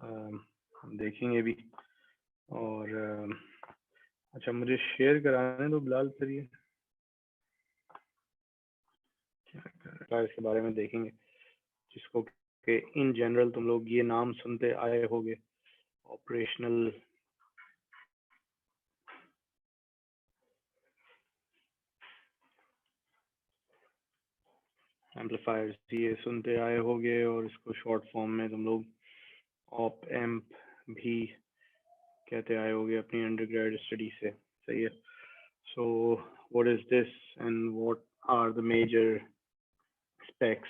हम देखेंगे भी। और अच्छा, मुझे शेयर कराने दो बिलाल, फिर ये इसके बारे में देखेंगे, जिसको कि इन जनरल तुम लोग ये नाम सुनते आए होगे, ऑपरेशनल एम्पलीफायर्स, ये सुनते आए होगे, और इसको शॉर्ट फॉर्म में तुम लोग ऑप एम्प भी कहते आए होगे अपनी अंडरग्रेड स्टडी से। सही है। So what is this and what are the major specs,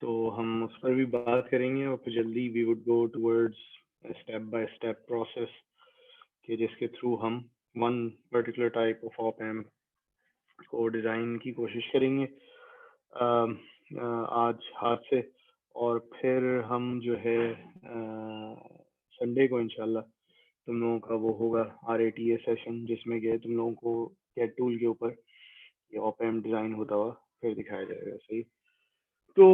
तो हम उस पर भी बात करेंगे, और फिर जल्दी we would go towards step by step process कि जिसके थ्रू हम one particular type of op amp को डिज़ाइन की कोशिश करेंगे आज हाथ से। और फिर हम जो है संडे को इंशाल्लाह तुम लोगों का वो होगा RATA सेशन, जिसमें गए तुम लोगों को कैट टूल के ऊपर ये ऑप एम्प डिज़ाइन होता हुआ फिर दिखाया जाएगा। सही। तो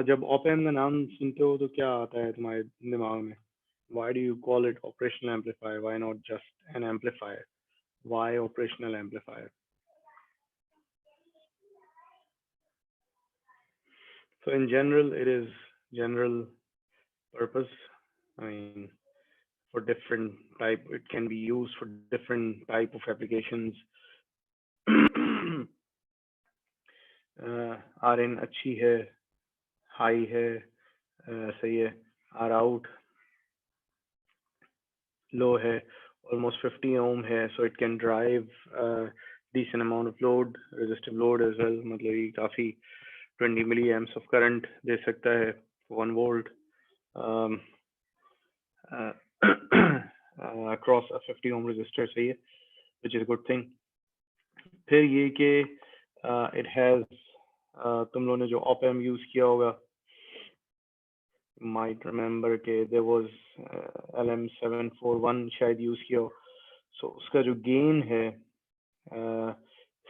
जब ऑप एम्प का नाम सुनते हो तो क्या आता है तुम्हारे दिमाग में? Why do you call it operational amplifier? Why not just an amplifier? Why operational amplifier? So in general, it is general purpose. I mean, for different type, it can be used for different type of applications. RN अच्छी है, high है, सही है, R out low है, almost 50 ohm है, so it can drive decent amount of load, resistive load as well, मतलब ये काफी 20 milliamps of current दे सकता है, 1 volt across a 50 ohm resistor, सही है, which is a good thing. फिर ये कि it has तुम लोगों ने जो op amp use किया होगा, might remember कि there was LM741 शायद use किया हो, so उसका जो gain है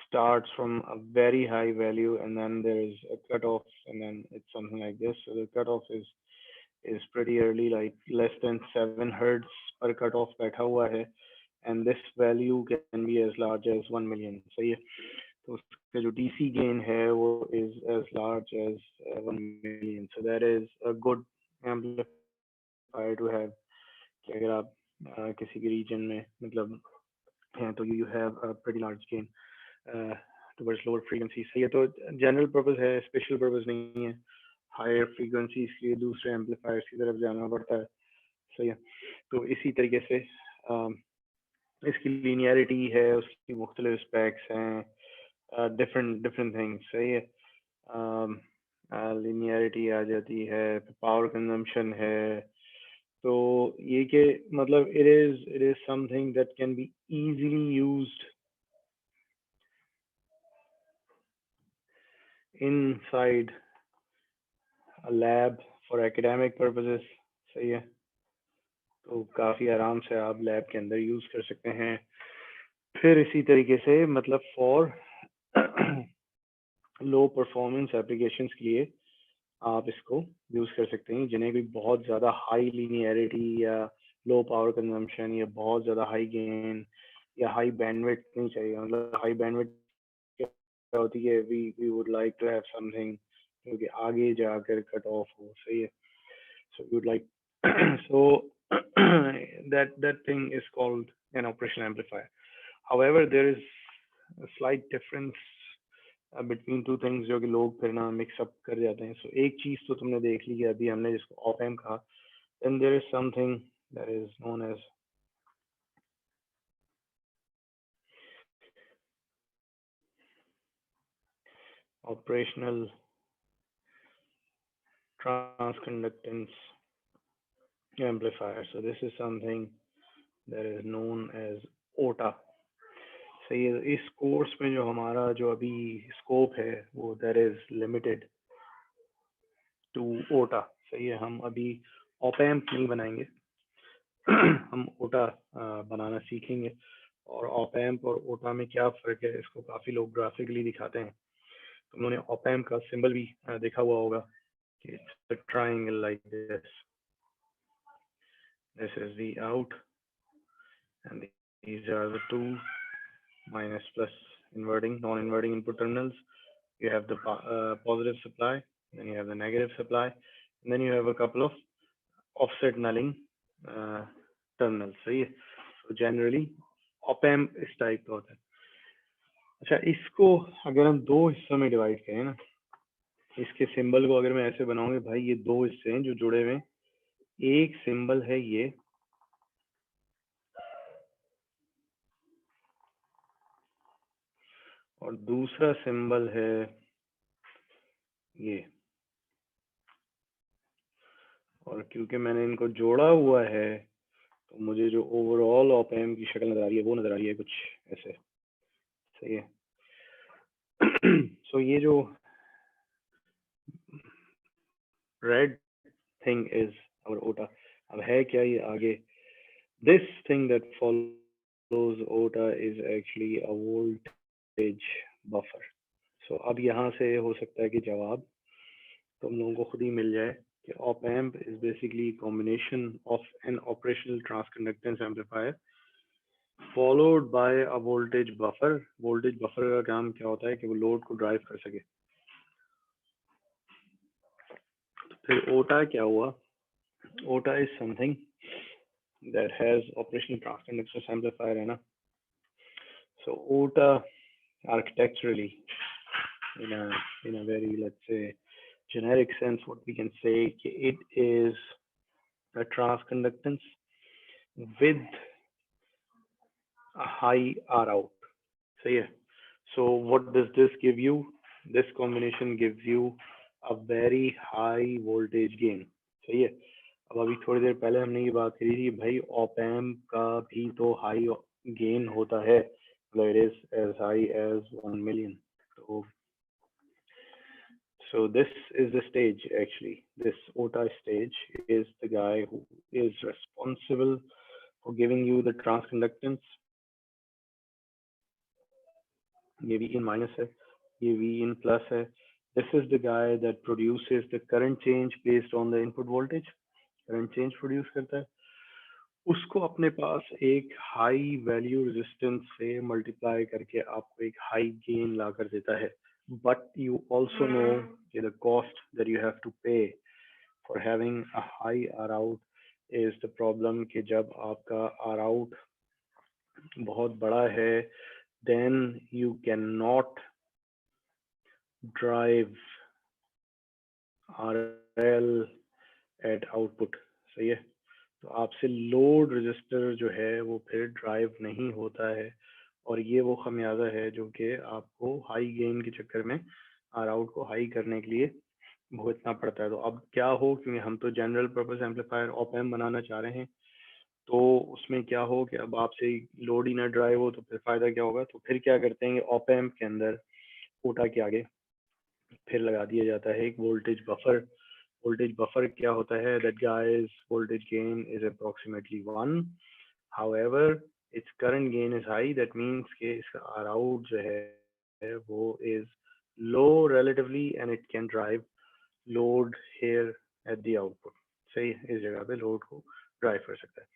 starts from a very high value, and then there is a cutoff, and then it's something like this. So the cutoff is pretty early, like less than 7 hertz per cutoff बैठा हुआ है, and this value can be as large as 1 million. सही है। तो उसका जो DC gain है वो is as large as 1 million. So that is a good amplifier to have. कि अगर आप किसी के region में मतलब हैं तो you have a pretty large gain towards lower frequencies. सही है। तो general purpose है, special purpose नहीं है। Higher frequencies के लिए दूसरे amplifiers की तरफ जाना पड़ता है। सही है। तो इसी तरीके से इसकी linearity है, उसकी मुख्तलिफ specs हैं, different things। सही है। linearity आ जाती है, power consumption है, तो ये कि मतलब it is something that can be easily used inside a lab for academic purposes। सही है। तो काफ़ी आराम से आप लैब के अंदर यूज़ कर सकते हैं। फिर इसी तरीके से मतलब फॉर लो परफॉर्मेंस एप्लीकेशंस के लिए आप इसको यूज़ कर सकते हैं, जिन्हें भी बहुत ज़्यादा हाई लीनियरिटी या लो पावर कंजम्पशन या बहुत ज़्यादा हाई गेन या हाई बैंडविड्थ नहीं चाहिए। मतलब हाई बैंडविड्थ क्या होती है, we would like to have something जो कि आगे जाकर कट ऑफ हो। सही है। So we would like so that thing is called an operational amplifier. However, there is a slight difference between two things जो कि लोग फिर ना मिक्स अप कर जाते हैं। So एक चीज तो तुमने देख ली अभी हमने जिसको ऑप एम्प कहा, then there is something that is known as operational transconductance amplifier. So this is something that is known as OTA. सही है। इस कोर्स में जो हमारा जो अभी स्कोप है वो दैट इज लिमिटेड टू ओटा। सही है। हम अभी ऑप एम्प नहीं बनाएंगे हम ओटा बनाना सीखेंगे। और ऑप एम्प और ओटा में क्या फ़र्क है इसको काफ़ी लोग ग्राफिकली दिखाते हैं। तो उन्होंने ऑप एम्प का सिंबल भी देखा हुआ होगा It's a triangle like this. This is the out, and these are the two minus plus inverting, non-inverting input terminals. You have the positive supply, then you have the negative supply, and then you have a couple of offset nulling terminals. सही है. So generally op amp इस type का होता है. अच्छा, इसको अगर हम दो हिस्सों में डिवाइड करें ना, इसके सिंबल को अगर मैं ऐसे बनाऊंगा, भाई ये दो हिस्से हैं जो जुड़े हुए हैं. एक सिंबल है ये, और दूसरा सिंबल है ये. और क्योंकि मैंने इनको जोड़ा हुआ है तो मुझे जो ओवरऑल ऑप एम्प की शक्ल नजर आ रही है वो नजर आ रही है कुछ ऐसे. सही है. सो ये जो रेड थिंग इज आवर ओटा. अब है क्या ये आगे? This thing that follows OTA is actually a voltage buffer. So अब यहाँ से हो सकता है कि जवाब तुम लोगों को खुद ही मिल जाए कि op amp is basically a combination of an operational transconductance amplifier followed by a voltage buffer. voltage buffer का काम क्या होता है कि वो लोड को ड्राइव कर सके. फिर ओटा क्या हुआ? ओटा is something that has operational transconductance amplifier, है ना. So OTA architecturally in a very, let's say, generic sense, what we can say it is a transconductance with a high R out. सही है. So what does this give you? This combination gives you a very high voltage gain. सही है. अब अभी थोड़ी देर पहले हमने ये बात करी थी भाई op amp का भी तो high gain होता है, it is as high as 1 million. So this is the stage actually. This OTA stage is the guy who is responsible for giving you the transconductance. ये V in minus है, ये V in plus है. This is the guy that produces the current change based on the input voltage. Current change produce करता है. उसको अपने पास एक high value resistance से मल्टीप्लाई करके आपको एक हाई गेन ला कर देता है. But you also know the cost that you have to pay for having a high R out is the problem कि जब आपका R out बहुत बड़ा है, then you cannot drive RL at output. सही है. तो आपसे लोड रजिस्टर जो है वो फिर ड्राइव नहीं होता है, और ये वो खमियाजा है जो कि आपको हाई गेन के चक्कर में आर आउट को हाई करने के लिए भुगतना पड़ता है. तो अब क्या हो, क्योंकि हम तो general purpose amplifier op amp बनाना चाह रहे हैं, तो उसमें क्या हो कि अब आपसे लोड ही ना ड्राइव हो तो फिर फायदा क्या होगा. तो फिर क्या करते हैं, ऑप एम्प के अंदर ओटा के आगे फिर लगा दिया जाता है एक वोल्टेज बफर. वोल्टेज बफर क्या होता है? That guys voltage gain is approximately 1. however its current gain is high. that means कि इसका R out जो है वो is low relatively and it can drive load here at the output. सही, इस जगह पे लोड को ड्राइव कर सकता है.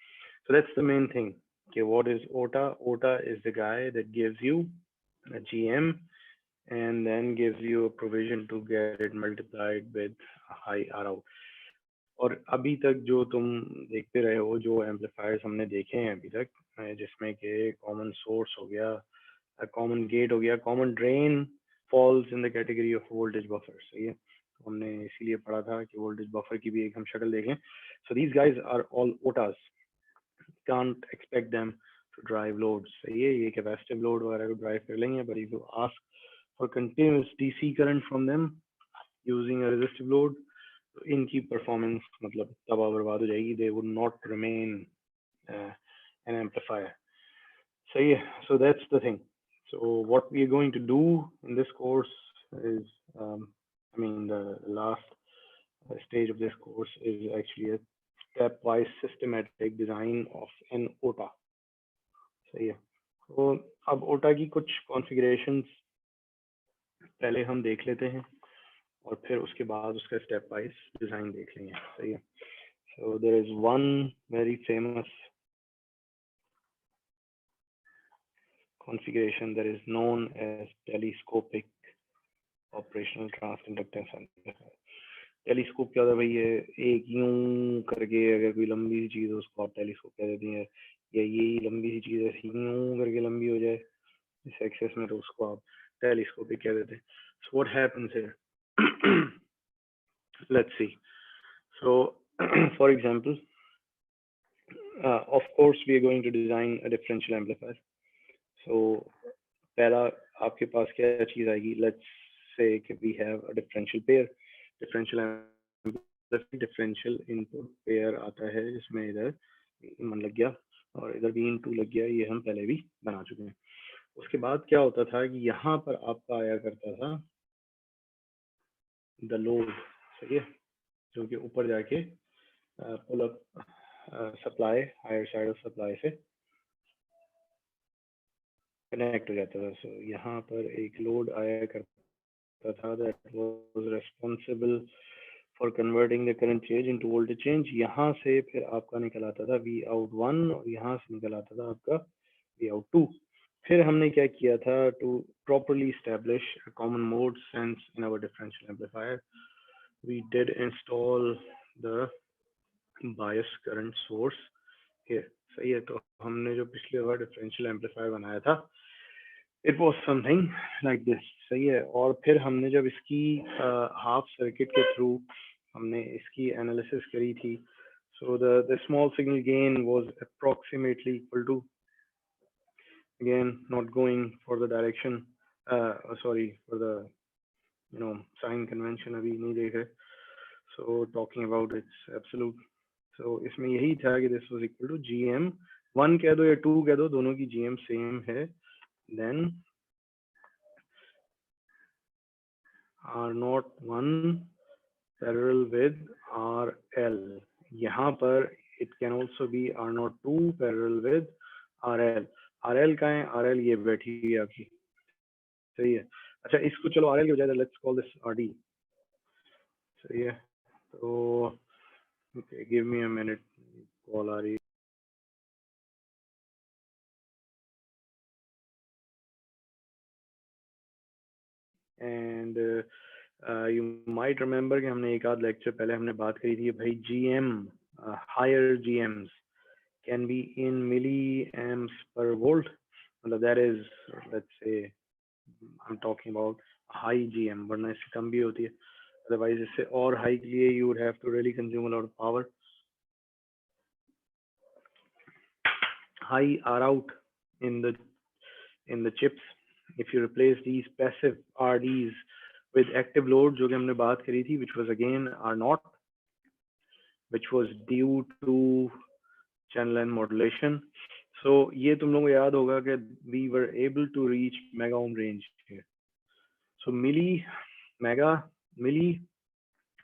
So that's the main thing. Okay, what is OTA? OTA is the guy that gives you a GM and then gives you a provision to get it multiplied with a high R out. और अभी तक जो तुम देखते रहे हो, जो amplifiers हमने देखे हैं अभी तक, जिसमें कि कॉमन सोर्स हो गया, कॉमन गेट हो गया, common drain falls in the category of voltage buffer. सही है. तो हमने इसीलिए पढ़ा था कि वोल्टेज बफर की भी एक हम शक्ल देखें. So these guys are all OTAs. Can't expect them to drive loads. सही है. ये कैपेसिटिव लोड वगैरह को ड्राइव कर लेंगे, but if you ask for continuous DC current from them using a resistive load, तो इनकी परफॉर्मेंस मतलब तबाह बर्बाद हो जाएगी. They would not remain N amplifier. सही है. So that's the thing. So what we are going to do in this course is, the last stage of this course is actually a stepwise systematic design of an OTA. सही है. तो अब OTA की कुछ configurations पहले हम देख लेते हैं, और फिर उसके बाद उसका स्टेप वाइज डिजाइन देख लेंगे, सही है। So there is one very famous configuration that is known as telescopic operational transconductance amplifier. Telescope क्या होता है भाई, ये एक यूं करके अगर कोई लंबी सी चीज है उसको आप टेलीस्कोप कह देते हैं, या यही लंबी सी चीज ऐसी यूं करके लंबी हो जाए इस एक्सेस में तो उसको आप टेलीस्कोपिक कह देते हैं. So what happens here? Let's see. So for example, of course we are going to design a differential amplifier. So पहला आपके पास क्या चीज आएगी, लेट्स से कि we have a differential pair. Differential input pair आता है जिसमें इधर 1 लग गया और इधर भी इन 2 लग गया, ये हम पहले भी बना चुके हैं. उसके बाद क्या होता था कि यहाँ पर आपका आया करता था द लोड, सही है, जो कि ऊपर जाके pull up supply higher side of supply से कनेक्ट हो जाता था. सो यहाँ पर एक लोड आया करता था that was responsible for converting the current change into voltage change. यहाँ से फिर आपका निकल आता था V out 1 और यहाँ से निकल आता था आपका V out 2. फिर हमने क्या किया था, to properly establish a common mode sense in our differential amplifier, we did install the bias current source here. सही है, तो हमने जो पिछले बार डिफरेंशियल एम्पलीफायर बनाया था it was something like this, सही है. और फिर हमने जब इसकी हाफ सर्किट के थ्रू हमने इसकी एनालिसिस करी थी, so the small signal gain was approximately equal to, again not going for the direction, sorry for the sign convention अभी नहीं देख रहे, so talking about its absolute. so इसमें यही था कि this was equal to GM 1 कह दो या 2 कह दो, दोनों की GM सेम है, then R01 parallel with RL. यहाँ पर it can also be R02 parallel with RL. RL का है, RL ये बैठी हुई आपकी, सही है. अच्छा इसको चलो RL की हो जाए, let's call this RD, सही है. तो okay, give me a minute, call आ रही है. And you might remember कि हमने एक आध लेक्चर पहले हमने बात करी थी भाई GM, higher GMs can be in milliamps per volt. That is, let's say I'm talking about high GM, वरना इससे कम भी होती है. Otherwise इससे और high के लिए you would have to really consume a lot of power. High are out in the chips. If you replace these passive RDs with active load, जो कि हमने बात करी थी, which was again R0, which was due to channel and modulation. So ये तुम लोगों को याद होगा कि we were able to reach mega ohm range here. So milli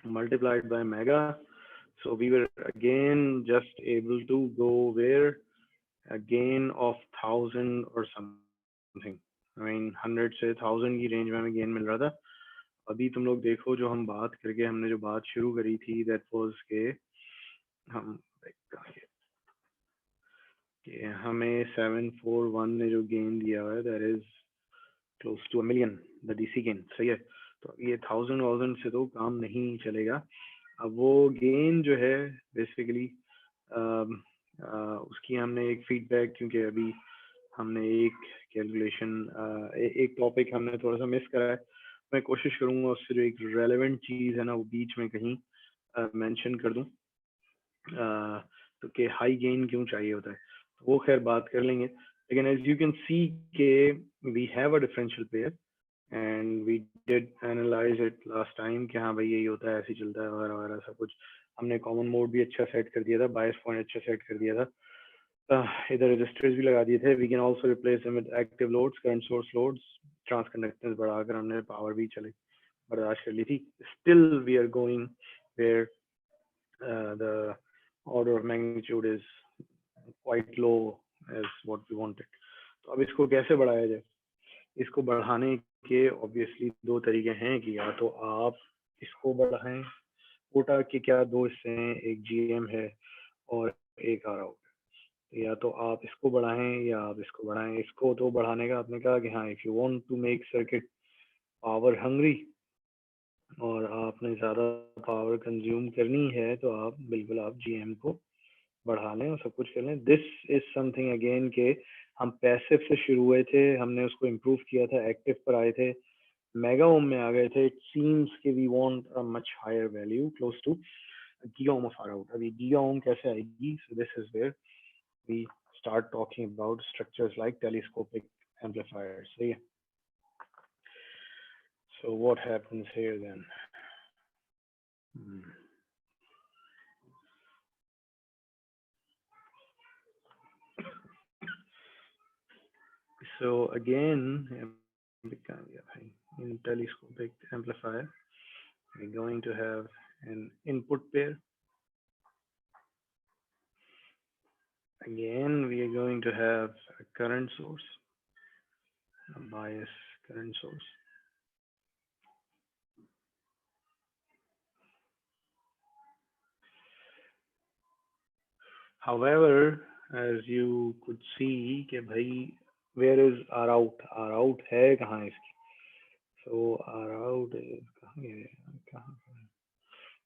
multiplied by mega. So we were again just able to go where a gain of 1000 or something. I mean 100 से 1000 की range में हमें gain मिल रहा था. अभी तुम लोग देखो जो हम बात करके हमने जो बात शुरू करी थी, that was के हम कि हमें 741 ने जो गेन दिया हुआ है that is close to a million the DC gain, सही है. तो ये 1000 से तो काम नहीं चलेगा. अब वो गेन जो है बेसिकली उसकी हमने एक फीडबैक, क्योंकि अभी हमने एक कैलकुलेशन एक टॉपिक हमने थोड़ा सा मिस करा है, मैं कोशिश करूंगा उससे जो एक रेलेवेंट चीज़ है ना वो बीच में कहीं मेंशन कर दूं, तो कि हाई गेन क्यों चाहिए होता है, तो वो खैर बात कर लेंगे. लेकिन एज यू कैन सी के we have a differential pair and we did analyze it last time कि हाँ भाई यही होता है, ऐसे चलता है वगैरह वगैरह सब कुछ. हमने कॉमन मोड भी अच्छा सेट कर दिया था, बायस पॉइंट अच्छा सेट कर दिया था, इधर रजिस्टर्स भी लगा दिए थे. We can also replace them with active loads, current source loads, transconductance बढ़ाकर हमने पावर भी चले बर्दाश्त कर ली थी. Still we are going where the order of magnitude is quite low as what we wanted. तो अब इसको कैसे बढ़ाया जाए? इसको बढ़ाने के obviously दो तरीके हैं कि या तो आप इसको बढ़ाएं। कोटा के क्या दो हिस्से हैं, एक जीएम है और एक आर आउट। या तो आप इसको बढ़ाएं या आप इसको बढ़ाएं। इसको तो बढ़ाने का आपने कहा कि हाँ, if you want to make circuit power hungry और आपने ज़्यादा पावर कंज्यूम करनी है तो आप बिल्कुल आप जीएम को बढ़ा लें और सब कुछ कर लें। दिस इज समथिंग अगेन के हम पैसिव से शुरू हुए थे, हमने उसको इम्प्रूव किया था, एक्टिव पर आए थे, मेगा ओम में आ गए थे। इट सीम्स कि we want a much higher value close to giga ohm of R out. अभी गीगा ओम कैसे आएगी? So this is where we start talking about structures like telescopic amplifiers. See? So what happens here then? So again, in telescopic amplifier, we're going to have an input pair. Again, we are going to have a current source, a bias current source. However, as you could see कि भाई where is R out? R out है कहाँ इसकी? So R out is कहाँ गया? कहाँ?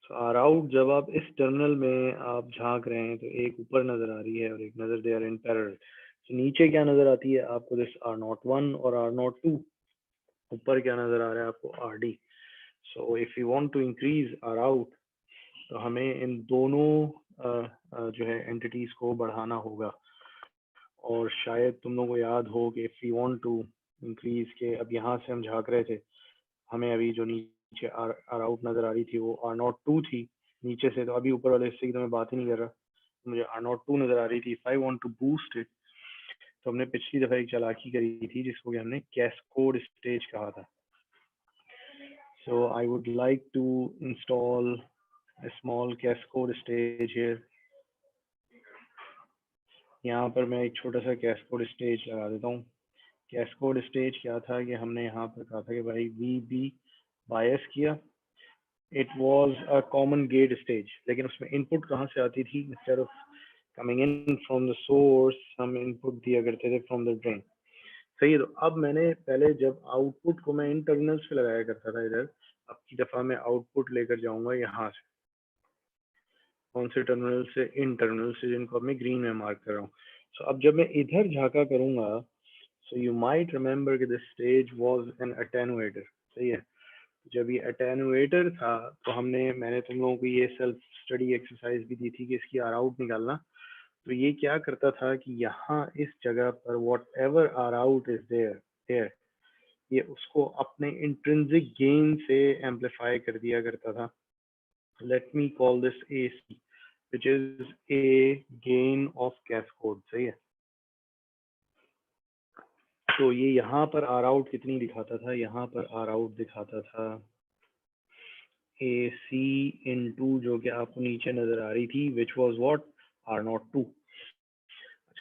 So R out जब आप इस टर्मिनल में आप झांक रहे हैं तो एक ऊपर नजर आ रही है और एक नजर दे इन पैरेलल। तो नीचे क्या नजर आती है आपको? दिस R01 और R02। ऊपर क्या नजर आ रहा है आपको? RD। So if you want to increase R out तो हमें इन दोनों जो है एंटिटीज को बढ़ाना होगा। और शायद तुम लोगों को याद हो कि if you want to increase के, अब यहाँ से हम झांक रहे थे, हमें अभी जो नीचे आर आउट नजर आ रही थी वो R02 थी नीचे से। तो अभी ऊपर वाले हिस्से की तो मैं बात ही नहीं कर रहा, मुझे R02 नजर आ रही थी। If I want to boost it तो हमने पिछली दफा एक चालाकी करी थी जिसको कि हमने कैस्कोड स्टेज कहा था। So I would like to install a small cascode stage here. यहाँ पर मैं एक छोटा सा कैस्कोड स्टेज लगा देता हूँ। कैस्कोड स्टेज क्या था कि हमने यहाँ पर कहा था कि भाई वी बी बायस किया। It was a common gate stage, लेकिन उसमें इनपुट कहाँ से आती थी? Instead of coming in from the source हम इनपुट दिया करते थे फ्रॉम द ड्रेन। सही है। तो अब मैंने पहले जब आउटपुट को मैं इन टर्मिनल्स पे लगाया करता था इधर, अब की दफा मैं आउटपुट लेकर जाऊंगा यहाँ से। कौन से टर्मिनल से? इन टर्मिनल से, जिनको अब मैं ग्रीन में मार्क कर रहा हूँ। सो अब जब मैं इधर झांका करूंगा, सो यू माइट रिमेम्बर कि दिस स्टेज वाज एन अटेनुएटर। सही है। जब ये अटेनुएटर था तो मैंने तुम लोगों को ये सेल्फ स्टडी एक्सरसाइज भी दी थी कि इसकी आर आउट निकालना। तो ये क्या करता था कि यहाँ इस जगह पर whatever R out is there, ये उसको अपने इंट्रिंसिक गेन से एम्पलीफाई कर दिया करता था। Let me call this AC, which is a gain of cascode। सही है। तो ये यहाँ पर आर आउट कितनी दिखाता था? यहाँ पर आर आउट दिखाता था AC into जो कि आपको नीचे नजर आ रही थी, which was what? R02।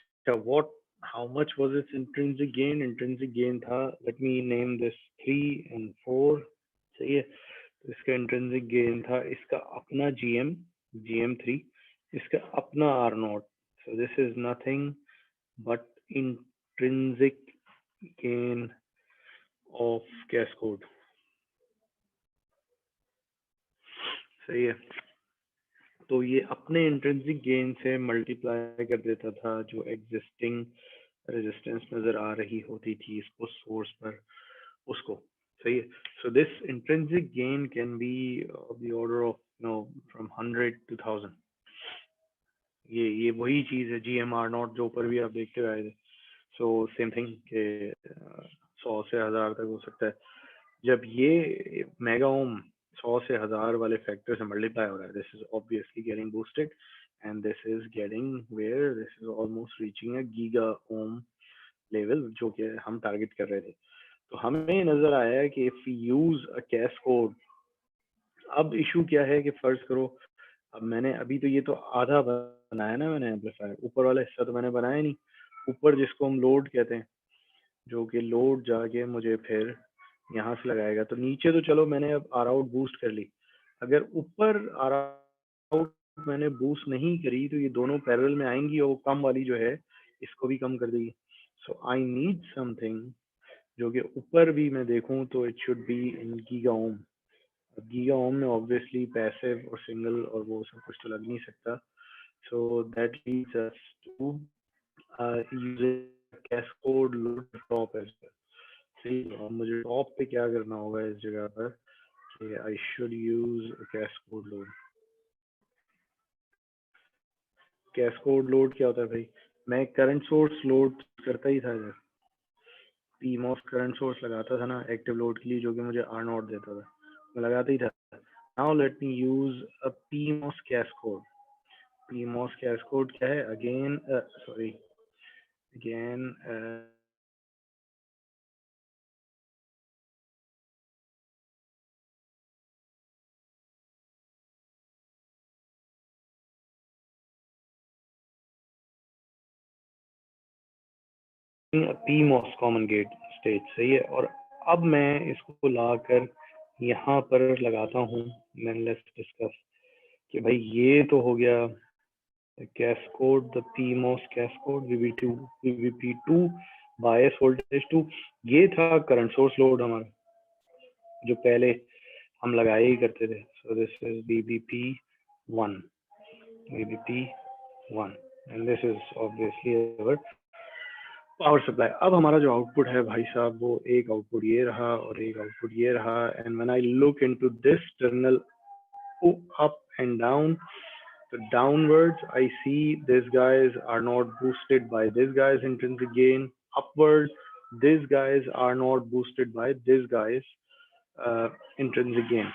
अच्छा, what, how much was its intrinsic gain? Intrinsic gain था, let me name this 3 and 4। सही है। तो इसका इंट्रिंसिक गेन था, इसका अपना GM3, इसका अपना R0। so this is nothing but intrinsic gain of cascode। सही है। तो ये अपने इंट्रिंसिक गेन से मल्टीप्लाई कर देता था जो एग्जिस्टिंग रेजिस्टेंस नजर आ रही होती थी इसको सोर्स पर, उसको। सही है। So this intrinsic gain can be of the order of from 100 to 1000। ये वही चीज है GMR0 जो ऊपर भी आप देखते हुए आए थे। सो सेम थिंग के 100 से 1000 तक हो सकता है। जब ये मेगा ओम 100 से 1000 वाले फैक्टर से मल्टीप्लाई हो रहा है, this is obviously getting boosted and this is getting where this is almost reaching a giga ohm level जो कि हम टारगेट कर रहे थे। तो हमें नजर आया कि इफ यूज अ कैस्कोड, अब इशू क्या है कि फर्ज करो अब मैंने अभी तो ये तो आधा बनाया ना मैंने एम्पलीफायर, ऊपर वाला हिस्सा तो मैंने बनाया नहीं। ऊपर जिसको हम लोड कहते हैं, जो कि लोड जाके मुझे फिर यहाँ से लगाएगा। तो नीचे तो चलो मैंने अब आर आउट बूस्ट कर ली, अगर ऊपर आउट मैंने बूस्ट नहीं करी तो ये दोनों पैरेलल में आएंगी और वो कम वाली जो है इसको भी कम कर देगी। सो आई नीड समथिंग जो कि ऊपर भी मैं देखूं तो it should be in giga ohm. Giga ohm में ऑब्वियसली पैसिव और सिंगल और वो सब कुछ तो लग नहीं सकता। So that leads us to using cascode load top as well. सही, और मुझे टॉप पे क्या करना होगा इस जगह पर कि I should use cascode load. Cascode load क्या होता है भाई? मैं करंट सोर्स लोड करता ही था इधर, पीमॉस करंट सोर्स लगाता था ना एक्टिव लोड के लिए, जो कि मुझे आर नॉट देता था, मैं लगाता ही था। Now let me use a PMOS cascode. PMOS cascode क्या है? Again sorry, again PMOS common gate stage, सही है। और अब मैं इसको लाकर यहाँ पर लगाता हूँ। देन लेट्स डिस्कस कि भाई ये तो हो गया कैस्कोड, द पीमॉस कैस्कोड वीवी2 वीवीपी2 बायस वोल्टेज 2। ये था करंट सोर्स लोड हमारा जो पहले हम लगाए ही करते थे। So this is VVP one, VVP one and this is obviously our power supply. अब हमारा जो आउटपुट है भाई साहब, वो एक आउटपुट ये रहा और एक आउटपुट ये रहा। And when I look into this terminal up and down, so downwards I see these guys are not boosted by this guy's intrinsic gain. Upward, these guys are not boosted by this guy's intrinsic gain.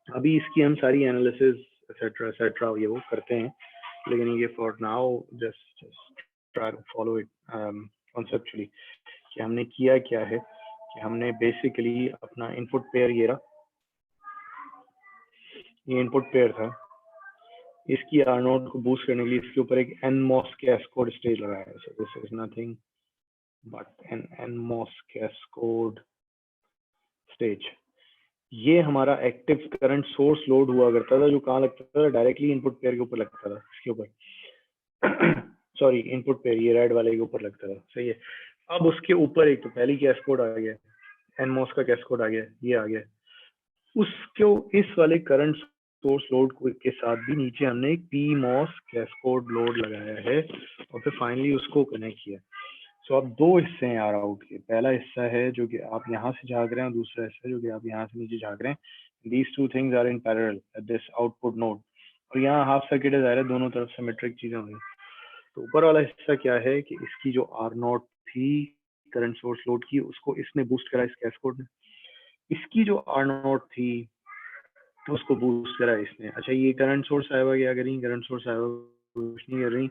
अभी इसकी हम सारी analysis etcetera etcetera ये वो करते हैं, लेकिन ये for now just try to follow it conceptually कि हमने किया क्या है। कि हमने बेसिकली अपना इनपुट पेयर ये रहा, ये इनपुट पेयर था, इसकी आर नोट को बूस्ट करने के लिए इसके ऊपर एक एनमॉस कैस्कोड स्टेज लगाया है। So this is nothing but an NMOS cascode stage. ये हमारा एक्टिव करंट सोर्स लोड हुआ करता था, जो कहाँ लगता था? डायरेक्टली इनपुट पेयर के ऊपर लगता था, इसके ऊपर सॉरी इनपुट पेयर ये रेड वाले के ऊपर लगता था, सही है। अब उसके ऊपर एक तो पहली कैस्कोड आ गया, एनमॉस का कैस्कोड आ गया, ये आ गया। उसको इस वाले करंट सोर्स लोड के साथ भी नीचे हमने एक पी मॉस कैस्कोड लोड लगाया है और फिर फाइनली उसको कनेक्ट किया। सो अब दो हिस्से हैं यार आउट के। पहला हिस्सा है जो कि आप यहाँ से झाँक रहे हैं, दूसरा हिस्सा जो कि आप यहाँ से नीचे झाँक रहे हैं। These two things are in parallel at this output node. और यहाँ हाफ सर्किट है, ज़ाहिर है दोनों तरफ सिमेट्रिक चीजें होंगी। तो ऊपर वाला हिस्सा क्या है कि इसकी जो आर नॉट थी करंट सोर्स लोड की, उसको इसने बूस्ट करा इस कैस्कोड ने। इसकी जो आर नॉट थी तो उसको बूस्ट करा इसने। अच्छा, ये करंट सोर्स आया हुआ क्या करें? करंट सोर्स आया हुआ कुछ नहीं कर रही।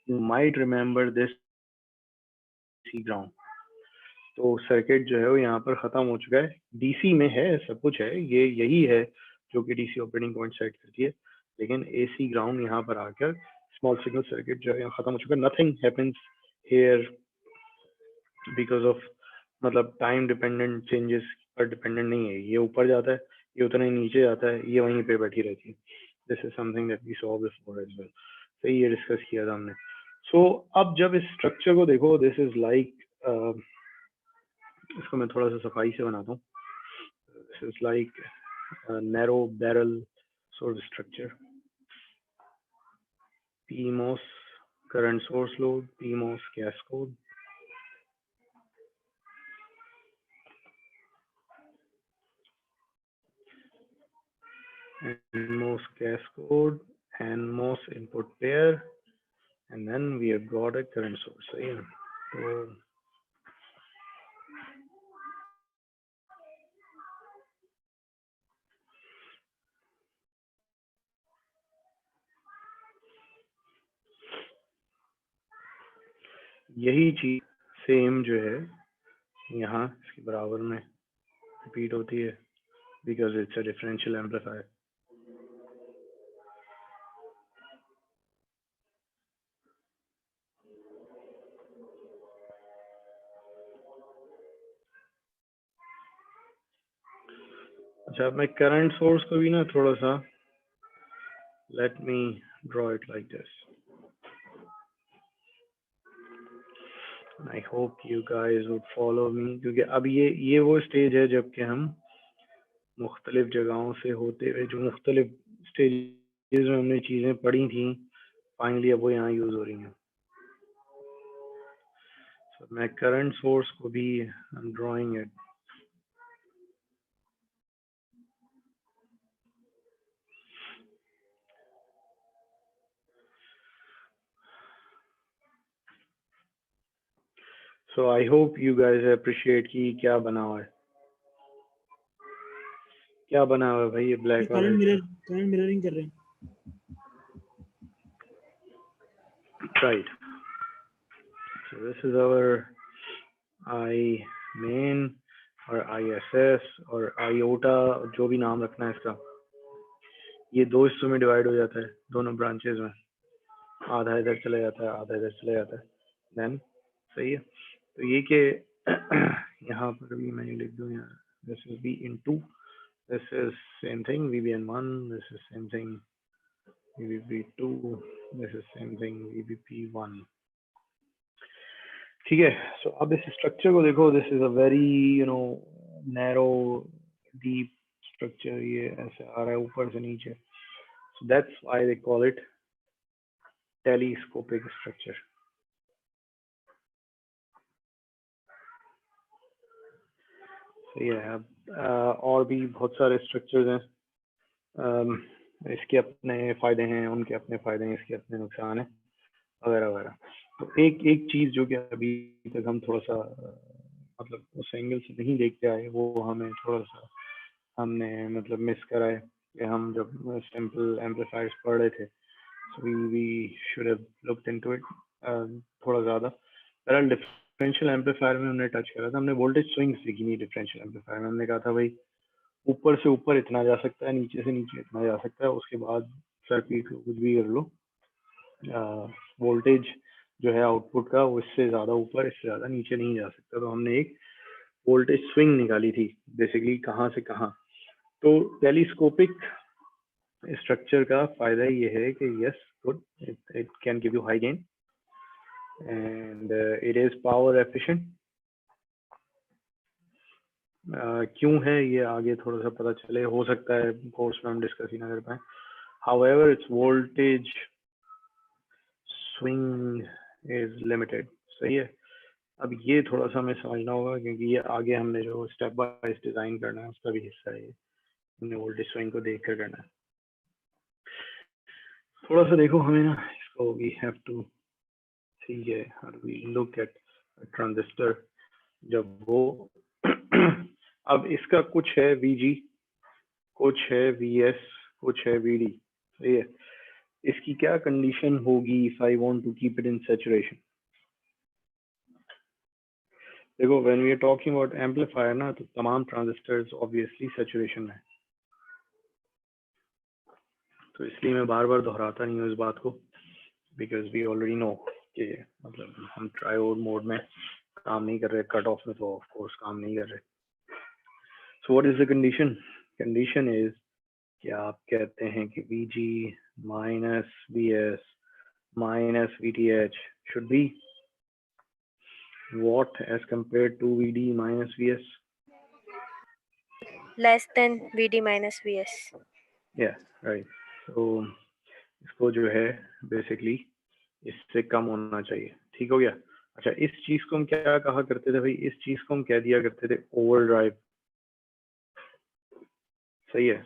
You might remember this C ground. तो सर्किट जो है वो यहाँ पर खत्म हो चुका है। डीसी में है, सब कुछ है, ये यही है जो कि डीसी ऑपरेटिंग पॉइंट सेट करती है, लेकिन एसी ग्राउंड यहाँ पर आकर स्मॉल सिग्नल सर्किट जो है यहाँ खत्म हो चुका है। Nothing happens here because of, मतलब टाइम डिपेंडेंट चेंजेस पर डिपेंडेंट नहीं है। ये ऊपर जाता है, ये उतना ही नीचे जाता है, ये वहीं पे बैठी रहती है। This is something that we saw before as well. सही, ये डिस्कस किया था हमने। सो अब जब इस स्ट्रक्चर को देखो, दिस इज लाइक, इसको मैं थोड़ा सा सफाई से बनाता हूँ। This is like narrow barrel sort of structure. PMOS current source load, PMOS cascode, NMOS cascode, NMOS input pair, and then we have got a current source. So, yeah. So, यही चीज सेम जो है यहाँ इसके बराबर में repeat होती है because it's a differential amplifier. अच्छा, मैं करंट सोर्स को भी ना थोड़ा सा, let me draw it like this. I hope you guys would follow me, क्योंकि अब ये वो स्टेज है जबकि हम मुख्तलिफ जगहों से होते हुए जो मुख्तलिफ स्टेजेस में हमने चीज़ें पढ़ी थी, फाइनली अब वो यहाँ यूज़ हो रही हैं। So, मैं करंट सोर्स को भी drawing it. So I hope you guys appreciate कि क्या बना हुआ है, क्या बना हुआ है भाई ये ब्लैक वाला हिस्सा। करंट मिररिंग कर रहे हैं। Right, so this is our I main और ISS और आईओटा, जो भी नाम रखना है इसका। ये दो हिस्सों में डिवाइड हो जाता है, दोनों ब्रांचेस में, आधा इधर चला जाता है, आधा इधर चला जाता है। देन सही है, तो ये कि यहाँ पर भी मैं लिख दूँ यार, this is V/2, this is same thing VBN1, this is same thing VBP2, this is same thing VBP1। ठीक है, सो अब इस स्ट्रक्चर को देखो, this is a very narrow deep structure, ये ऐसे आ रहा है ऊपर से नीचे, so that's why they call it telescopic structure। सही है। अब और भी बहुत सारे स्ट्रक्चर्स हैं, इसके अपने फायदे हैं, उनके अपने फायदे हैं, इसके अपने नुकसान हैं, वगैरह वगैरह। तो एक एक चीज जो कि अभी तक हम थोड़ा सा मतलब उस एंगल से नहीं देखते आए, वो हमें थोड़ा सा हमने मतलब मिस करा है कि हम जब सिंपल एम्पलीफायर्स पढ़ रहे थे, so we should have looked into it थोड़ा ज़्यादा। बहरहाल डिफरेंशियल एम्पलीफायर में हमने टच करा था, हमने वोल्टेज स्विंग्स देखी नहीं डिफरेंशियल एम्पलीफायर में। हमने कहा था भाई ऊपर से ऊपर इतना जा सकता है, नीचे से नीचे इतना जा सकता है, उसके बाद सर्किट को कुछ भी कर लो, वोल्टेज जो है आउटपुट का वो इससे ज़्यादा ऊपर इससे ज़्यादा नीचे नहीं जा सकता। तो हमने एक वोल्टेज स्विंग निकाली थी बेसिकली, कहाँ से कहाँ। तो टेलीस्कोपिक स्ट्रक्चर का फायदा ये है कि yes good, it can give you high gain and it is power efficient. क्यों है ये आगे थोड़ा सा पता चले, हो सकता है कोर्स में हम डिस्कस ही ना कर पाए। However it's voltage swing is limited. सही है, अब ये थोड़ा सा हमें समझना होगा क्योंकि ये आगे हमने जो स्टेप बाय डिजाइन करना है उसका भी हिस्सा है, हमने वोल्टेज स्विंग को देख कर करना है। थोड़ा सा देखो हमें ना इसको, वी हैव टू सी है, वी लुक एट ट्रांजिस्टर जब वो अब इसका कुछ है VG, कुछ है VS, कुछ है VD। सही है, इसकी क्या कंडीशन होगी if I want to keep it in saturation. देखो when we are talking about amplifier ना, तो तमाम ट्रांजिस्टर्स ऑब्वियसली सैचुरेशन में, तो इसलिए मैं बार बार दोहराता नहीं हूँ इस बात को, बिकॉज वी ऑलरेडी नो कि मतलब हम ट्रायोड मोड में काम नहीं कर रहे, कट ऑफ में तो ऑफ कोर्स काम नहीं कर रहे। सो what is the condition? Condition is कि आप कहते हैं कि VG minus VS minus VTH should be what as compared to VD minus VS? Less than VD minus VS. Yeah, right. So इसको जो है बेसिकली इससे कम होना चाहिए। ठीक हो गया। अच्छा, इस चीज को हम क्या कहा करते थे भाई? इस चीज को हम कह दिया करते थे ओवरड्राइव। सही है,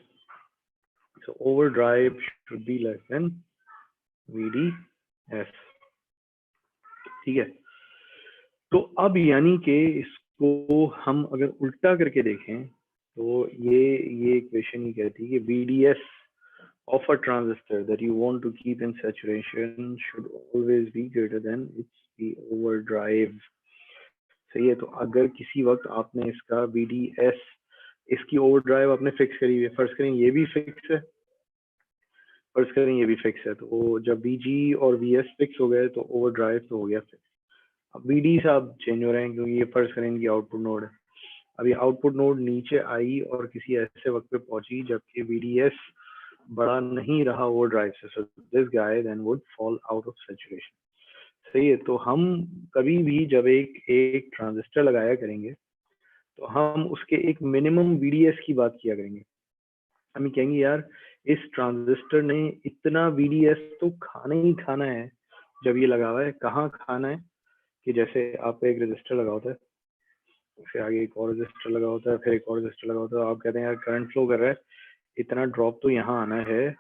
so overdrive should be less than VDS। ठीक है, तो अब यानी कि इसको हम अगर उल्टा करके देखें तो ये इक्वेशन ही कहती है कि VDS of a transistor that you want to keep in saturation should always be greater than its the overdrive। सही है, तो अगर किसी वक्त आपने इसका VDS, इसकी ओवरड्राइव आपने फिक्स करी हुई है, फर्ज करें ये भी फिक्स है, फर्ज करें ये भी फिक्स है, तो जब VG और VS फिक्स हो गए तो ओवरड्राइव तो हो गया फिक्स। अब VD साहब चेंज हो रहे हैं क्योंकि ये फर्ज करें इनकी आउटपुट नोड है। अभी आउटपुट नोड नीचे आई और किसी ऐसे वक्त पे पहुंची जबकि VDS बड़ा नहीं रहा ओवरड्राइव से, so this guy then would fall out of saturation. सही है। तो हम कभी भी जब एक ट्रांजिस्टर लगाया करेंगे तो हम उसके एक मिनिमम VDS की बात किया करेंगे। हम कहेंगे यार इस ट्रांजिस्टर ने इतना VDS तो खाना ही खाना है जब ये लगा हुआ है। कहाँ खाना है कि जैसे आप एक रजिस्टर लगा होता है, फिर आगे एक और रजिस्टर लगा होता है, फिर एक और रजिस्टर लगा होता है, आप कहते हैं यार करंट फ्लो कर रहा है, इतना ड्रॉप तो यहाँ आना है,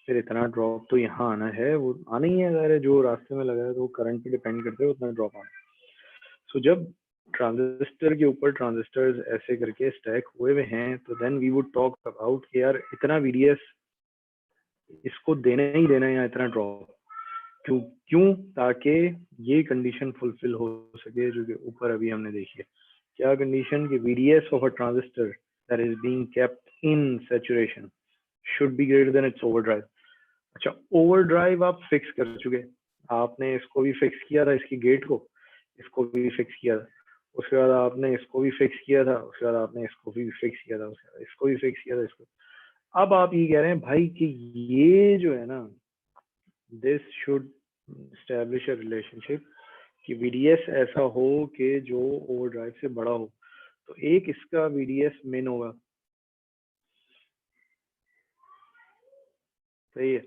फिर इतना ड्रॉप तो यहाँ आना है, वो आना ही है। अगर जो रास्ते में लगा है तो वो करंट पे डिपेंड करते हैं उतना ड्रॉप आना। सो जब ट्रांजिस्टर के ऊपर ट्रांजिस्टर्स ऐसे करके स्टैक हुए हुए हैं तो then we would talk about कि यार इतना VDS इसको देना ही देना है या इतना ड्रॉप क्यों क्यों, ताकि ये कंडीशन फुलफिल हो सके जो कि ऊपर अभी हमने देखी है। क्या कंडीशन कि VDS of a transistor that is being kept in saturation should be greater than it's overdrive. अच्छा, ओवरड्राइव आप फिक्स कर चुके, आपने इसको भी फिक्स किया था, इसकी गेट को, इसको भी फिक्स किया था, उसके बाद आपने इसको भी फिक्स किया था, उसके बाद आपने इसको भी फिक्स किया था, उसके बाद इसको भी फिक्स किया था, इसको। अब आप ये कह रहे हैं भाई कि ये जो है ना, this should establish a relationship कि VDS ऐसा हो कि जो ओवरड्राइव से बड़ा हो, तो एक इसका VDS मिन होगा। सही है।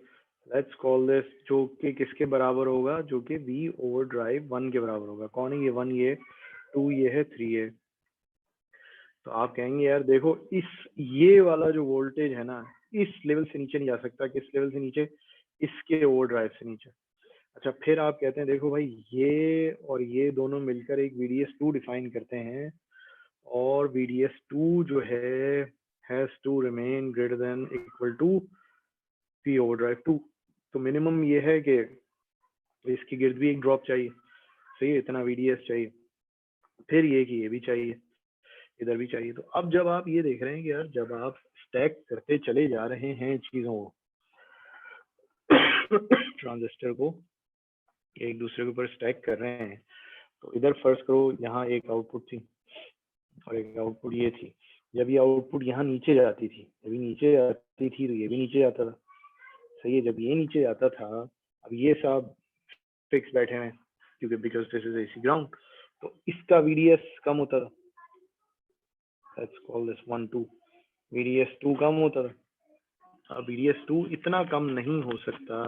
लेट्स कॉल दिस, जो कि किसके बराबर होगा, जो कि V ओवरड्राइव 1 के बराबर होगा। कौन है ये? 1 ये, 2 ये है, 3 ये। तो आप कहेंगे यार देखो इस ये वाला जो वोल्टेज है ना, इस लेवल से नीचे नहीं जा सकता। किस लेवल से नीचे? इसके ओवरड्राइव से नीचे। अच्छा, फिर आप कहते हैं देखो भाई ये और ये दोनों मिलकर एक VDS2 डिफाइन करते हैं, और VDS2 जो है has to remain greater than equal to P overdrive 2। तो मिनिमम ये है कि इसकी गिर्द भी एक ड्रॉप चाहिए। सही है, इतना VDS चाहिए, फिर ये कि ये भी चाहिए, इधर भी चाहिए। तो अब जब आप ये देख रहे हैं कि यार जब आप स्टैक करते चले जा रहे हैं चीजों को ट्रांजिस्टर को एक दूसरे के ऊपर स्टैक कर रहे हैं, तो इधर फर्ज करो यहाँ एक आउटपुट थी और एक आउटपुट ये थी। जब ये आउटपुट यहाँ नीचे जाती थी, जब ये नीचे जाती थी तो ये भी नीचे जाता था। सही है। जब ये नीचे जाता था, अब ये सब फिक्स बैठे हैं क्योंकि because this is AC ground, तो इसका VDS कम होता था। Let's call this 1 2। VDS2 कम होता था। अब VDS2 इतना कम नहीं हो सकता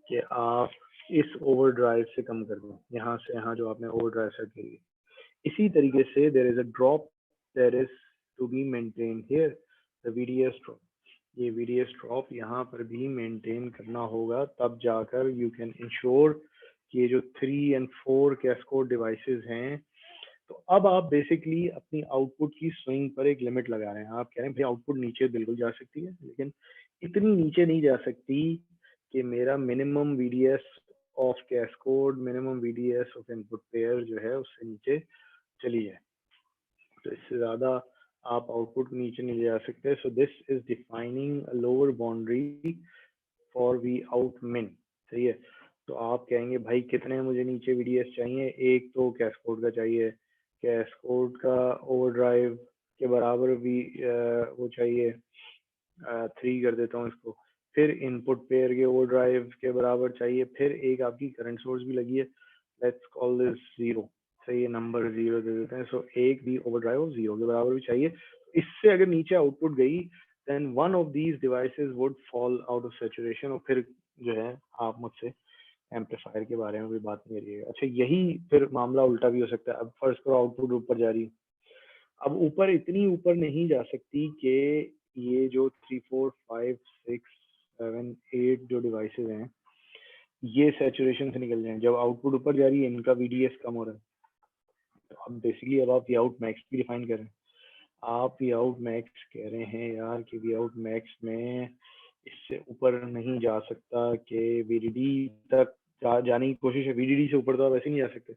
कि आप इस ओवरड्राइव से कम कर दो, यहाँ से यहाँ जो आपने ओवरड्राइव सेट करी। इसी तरीके से there is a drop that is to be maintain here, the VDS drop. ये VDS ड्रॉप यहाँ पर भी मेंटेन करना होगा, तब जाकर यू कैन इंश्योर कि ये जो 3 और 4 कैस्कोड डिवाइसेस हैं, तो अब आप बेसिकली अपनी आउटपुट की स्विंग पर एक लिमिट लगा रहे हैं। आप कह रहे हैं भाई आउटपुट नीचे बिल्कुल जा सकती है, लेकिन इतनी नीचे नहीं जा सकती कि मेरा minimum VDS of cascode, minimum VDS of input pair जो है उससे नीचे चली जाए। तो इससे ज्यादा आप आउटपुट नीचे नहीं ले जा सकते। सो this is defining a lower boundary for V out मिन। सही है। तो आप कहेंगे भाई कितने मुझे नीचे VDS चाहिए? एक तो कैस्कोड का चाहिए, कैस्कोड का ओवरड्राइव के बराबर भी वो चाहिए, 3 कर देता हूँ इसको। फिर इनपुट पेयर के ओवरड्राइव के बराबर चाहिए, फिर एक आपकी करंट सोर्स भी लगी है, लेट्स कॉल दिस 0। सही है, नंबर 0 दे देते हैं। सो एक भी ओवरड्राइव 0 के बराबर भी चाहिए। इससे अगर नीचे आउटपुट गई then one of these devices would fall out of saturation, और फिर जो है आप मुझसे एम्पलीफायर के बारे में भी बात नहीं करिएगा। अच्छा, यही फिर मामला उल्टा भी हो सकता है। अब फर्स्ट करो आउटपुट ऊपर जा रही है, अब ऊपर इतनी ऊपर नहीं जा सकती कि ये जो 3 4 5 6 7 8 जो डिवाइसेस हैं ये सैचुरेशन से निकल जाएं। जब आउटपुट ऊपर जा रही है इनका VDS कम हो रहा है, तो अब बेसिकली अब आप V आउट मैक्स भी डिफाइन कर रहे हैं। आप V आउट मैक्स कह रहे हैं यार कि V आउट मैक्स में इससे ऊपर नहीं जा सकता, कि VDD तक जाने की कोशिश है। VDD से ऊपर तो आप ऐसे नहीं जा सकते,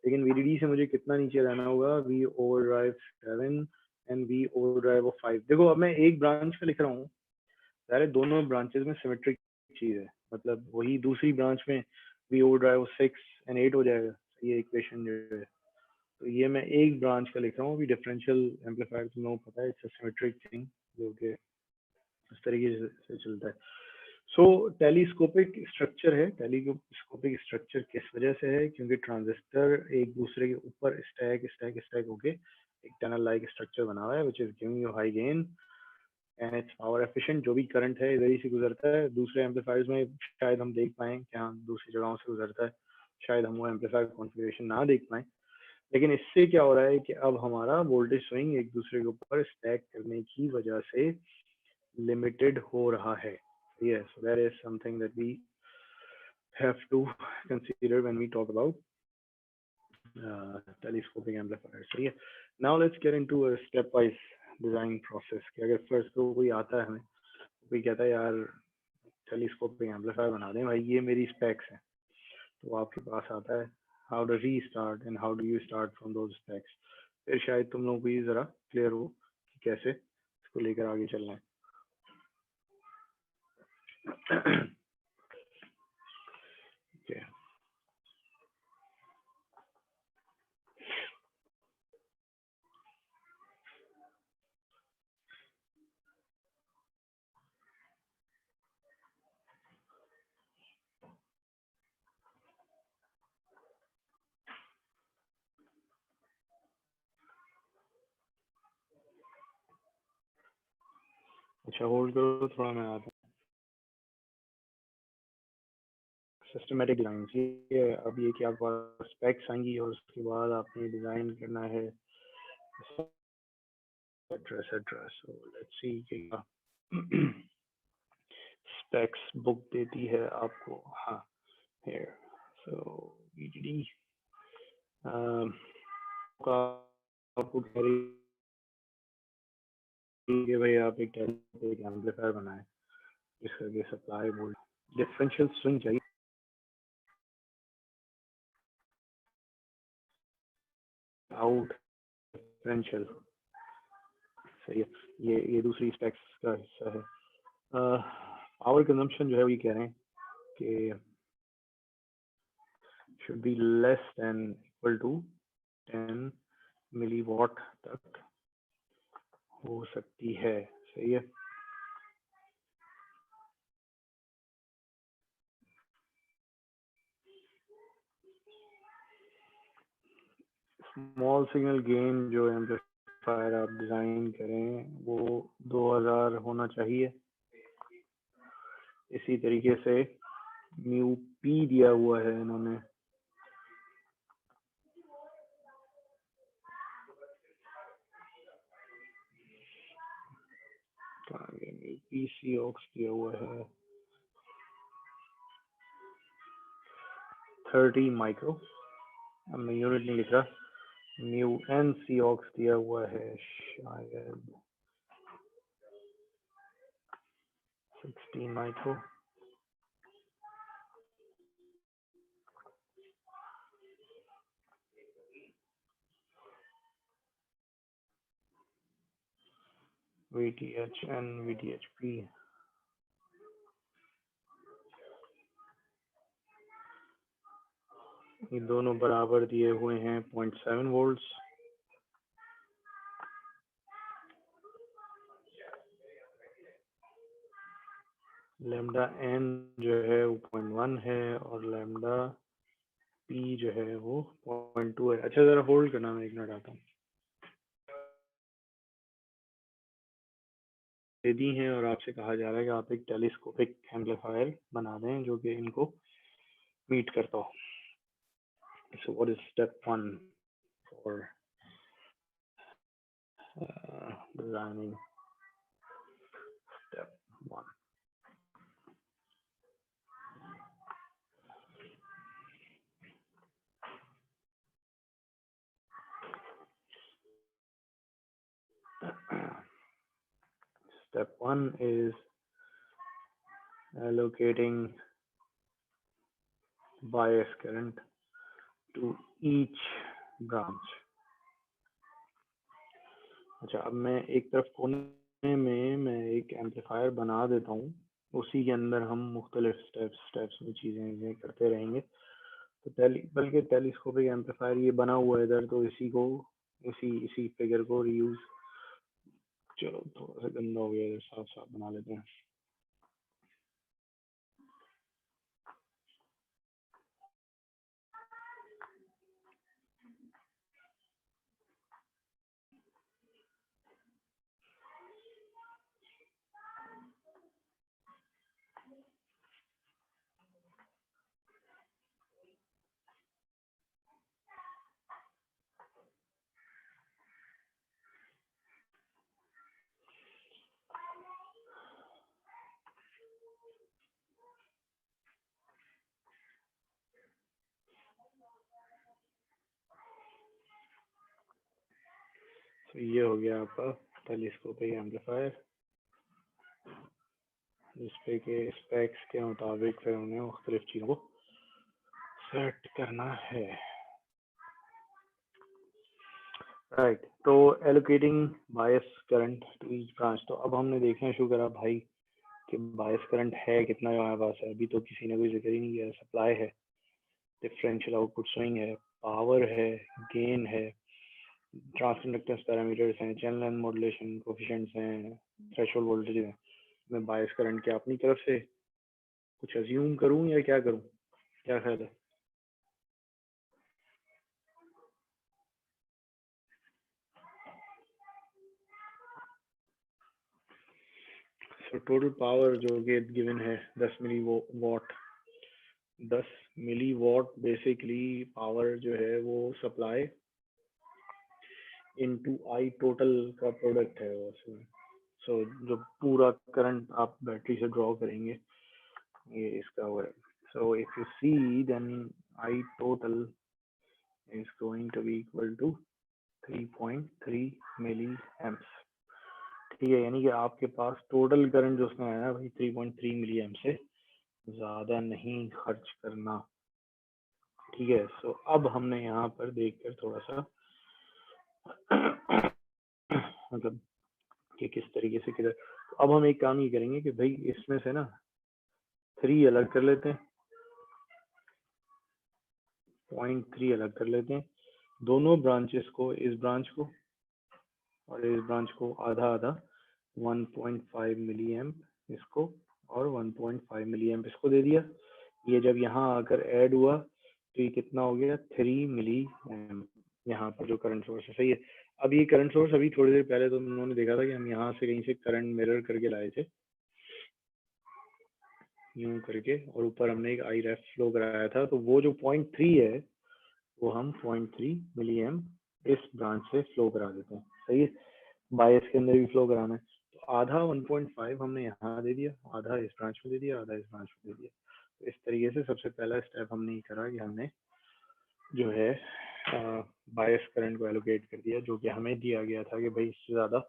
लेकिन VDD से मुझे कितना नीचे जाना होगा? V overdrive 7 and V overdrive of 5। देखो अब मैं एक ब्रांच पे लिख रहा हूँ, सारे दोनों ब्रांचेस में सिमेट्रिक चीज है, मतलब वही दूसरी ब्रांच में V ओवरड्राइव 6 एंड 8 हो जाएगा। ये इक्वेशन जो है, तो ये मैं एक ब्रांच का लिख रहा हूँ। अभी डिफरेंशियल एम्पलीफायर तुम लोगों को पता है, इट्स अ सिमेट्रिक थिंग जो कि इस तरीके से चलता है। सो टेलीस्कोपिक स्ट्रक्चर है। टेलीस्कोपिक स्ट्रक्चर किस वजह से है? क्योंकि ट्रांजिस्टर एक दूसरे के ऊपर स्टैक स्टैक स्टैक होके एक टनल लाइक स्ट्रक्चर बना हुआ है, which is giving you high gain and it's power efficient. जो भी करंट है इधर ही से गुजरता है। दूसरे एम्पलीफायर्स में शायद हम देख पाएं कि हाँ दूसरी जगहों से गुजरता है, शायद हम वो एम्पलीफायर कॉन्फ़िगरेशन ना देख पाएं, लेकिन इससे क्या हो रहा है कि अब हमारा वोल्टेज स्विंग एक दूसरे के ऊपर स्टैक करने की वजह से लिमिटेड हो रहा है। Yes, that is something that we have to consider when we talk about telescoping amplifiers. So yeah, now let's get into a stepwise design process. कि अगर first को कोई आता है हमें, कोई कहता है यार telescoping amplifier बना दें भाई, ये मेरी specs हैं, तो आपके पास आता है how does he start and how do you start from those specs. फिर शायद तुम लोगों को ये जरा क्लियर हो कि कैसे इसको लेकर आगे चलना है. Okay. अच्छा होल्ड करो थोड़ा, मैं आता हूँ. सिस्टमेटिक डिजाइन, ये अब ये कि आपके पास स्पेक्स आएंगी और उसके बाद आपने डिजाइन करना है एटसेट्रा. सो लेट्स सी क्या स्पेक्स बुक देती है आपको. हाँ, हियर. सो वीडीडी आपको कह रही है कि भाई आप एक एम्पलीफायर बनाएं जिसका कि सप्लाई वोल्ट डिफरेंशियल स्विंग चाहिए. आउट डिफरेंशियल, सही है. ये दूसरी स्पेक्स का हिस्सा है. पावर कंजम्पशन जो है वो ये कह रहे हैं कि should be less than equal to 10 milliwatt तक हो सकती है. सही है. स्मॉल सिग्नल गेन जो एम्पलीफायर आप डिजाइन करें वो 2000 होना चाहिए. इसी तरीके से म्यू पी दिया हुआ है इन्होंने. म्यू पी सी ऑक्स दिया हुआ है 30 माइक्रो. अब मैं यूनिट नहीं लिख रहा. म्यू एन सी ऑक्स दिया हुआ है शायद 16 माइक्रो. VTH and VTHP ये दोनों बराबर दिए हुए हैं 0.7 वोल्ट्स. लैम्डा एन जो है वो 0.1 है और लैम्डा पी जो है वो 0.2 है. अच्छा जरा होल्ड करना, मैं एक मिनट आता हूँ. दे दी हैं और आपसे कहा जा रहा है कि आप एक टेलीस्कोपिक एम्पलीफायर बना दें जो कि इनको मीट करता हो. So what is step 1 for designing? Step 1. Step 1 is allocating bias current to each branch. अच्छा, अब मैं एक तरफ कोने में मैं एक एम्पलीफायर बना देता हूँ, उसी के अंदर हम मुख्तलिफ स्टेप्स में चीज़ें करते रहेंगे तो बल्कि टेलीस्कोपिक एम्पलीफायर ये बना हुआ है इधर, तो इसी फिगर को रीयूज, चलो थोड़ा सा गंदा हो गया, इधर साफ साफ बना लेते हैं। तो ये हो गया आपका टेलीस्कोपिक एम्पलीफायर, जिसपे के स्पेक्स के मुताबिक फिर उन्हें मुख्तलिफ चीज़ों को सेट करना है। राइट, तो allocating bias current to each branch. तो अब हमने देखना शुरू करा भाई कि बायस करंट है कितना हमारे पास है। अभी तो किसी ने कोई जिक्र ही नहीं किया। सप्लाई है, डिफरेंशियल आउटपुट स्विंग है, पावर है, गेन है, ट्रांसकंडक्टेंस पैरामीटर्स हैं, चैनल लेंथ मॉड्यूलेशन कोफिशिएंट्स हैं, थ्रेशोल्ड वोल्टेज है। मैं बायस करंट के अपनी तरफ से कुछ अज्यूम करूं या क्या करूं, क्या ख्याल है? तो टोटल पावर जो कि गिवन है 10 milli watt, 10 milli watt basically power जो है वो सप्लाई इनटू आई टोटल का प्रोडक्ट है वो। सो जो पूरा करंट आप बैटरी से ड्रॉ करेंगे ये इसका वो है। So if you see then I total is going to be equal to 3.3 milli amps. ठीक है, यानी कि आपके पास टोटल करंट जो उसमें आया भाई 3.3 मिली एम्प से ज़्यादा नहीं खर्च करना। ठीक है, सो अब हमने यहाँ पर देखकर थोड़ा सा मतलब कि किस तरीके से किधर। तो अब हम एक काम ये करेंगे कि भाई इसमें से ना 3 अलग कर लेते हैं, 0.3 अलग कर लेते हैं, दोनों ब्रांचेस को, इस ब्रांच को और इस ब्रांच को आधा आधा, 1.5 मिली एम्प इसको और 1.5 मिली एम्प इसको दे दिया। ये जब यहाँ आकर ऐड हुआ तो ये कितना हो गया 3 मिली एम्प यहाँ पर जो करंट सोर्स है। सही है, अब ये करंट सोर्स अभी थोड़ी देर पहले तो उन्होंने देखा था कि हम यहाँ से कहीं से करंट मिरर करके लाए थे यूं करके, और ऊपर हमने एक आई रेफ फ्लो कराया था। तो वो जो 0.3 है वो हम 0.3 मिली एम्प इस ब्रांच से फ्लो करा देते हैं। सही है, बायस के अंदर भी फ्लो कराना है। तो आधा 1.5 हमने यहाँ दे दिया, आधा इस ब्रांच में दे दिया, आधा इस ब्रांच में दे दिया। तो इस तरीके से सबसे पहला स्टेप हमने ये करा कि हमने जो है बायस करंट को एलोकेट कर दिया, जो कि हमें दिया गया था कि भाई इससे ज़्यादा